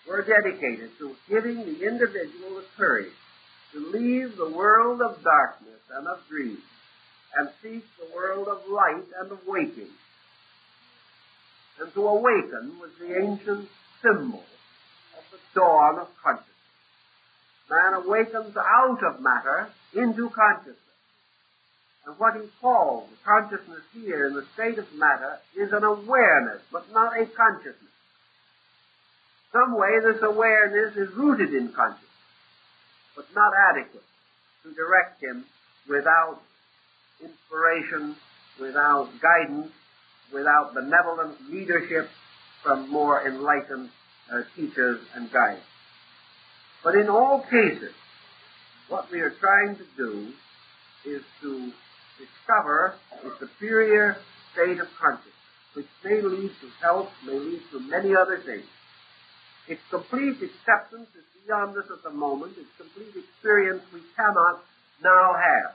were dedicated to giving the individual the courage to leave the world of darkness and of dreams and seek the world of light and of waking. And to awaken was the ancient symbol of the dawn of consciousness. Man awakens out of matter into consciousness. And what he calls consciousness here in the state of matter is an awareness, but not a consciousness. Some way this awareness is rooted in consciousness, but not adequate to direct him without inspiration, without guidance, without benevolent leadership from more enlightened teachers and guides. But in all cases, what we are trying to do is to discover a superior state of consciousness, which may lead to health, may lead to many other things. Its complete acceptance is beyond us at the moment. Its complete experience we cannot now have.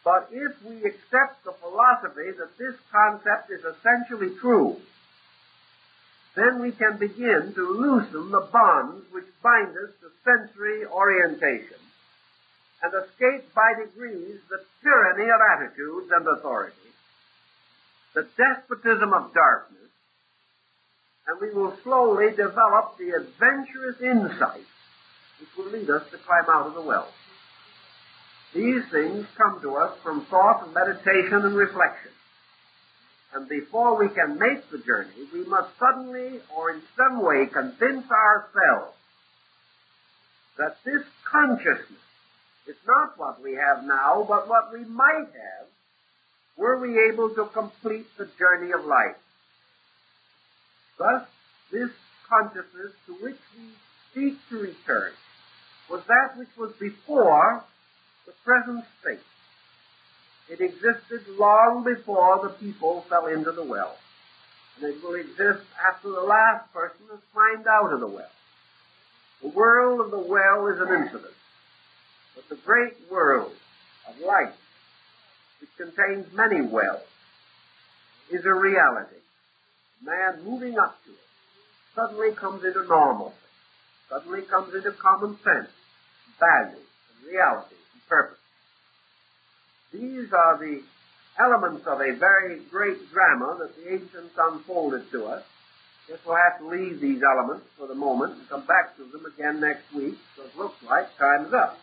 But if we accept the philosophy that this concept is essentially true, then we can begin to loosen the bonds which bind us to sensory orientation and escape by degrees the tyranny of attitudes and authority, the despotism of darkness, and we will slowly develop the adventurous insight which will lead us to climb out of the well. These things come to us from thought and meditation and reflection. And before we can make the journey, we must suddenly or in some way convince ourselves that this consciousness is not what we have now, but what we might have were we able to complete the journey of life. Thus, this consciousness to which we seek to return was that which was before the present state. It existed long before the people fell into the well, and it will exist after the last person has climbed out of the well. The world of the well is an incident, but the great world of life, which contains many wells, is a reality. Man moving up to it suddenly comes into normalcy, suddenly comes into common sense, value, and reality, and purpose. These are the elements of a very great drama that the ancients unfolded to us. Guess we'll have to leave these elements for the moment and come back to them again next week, so it looks like time's up.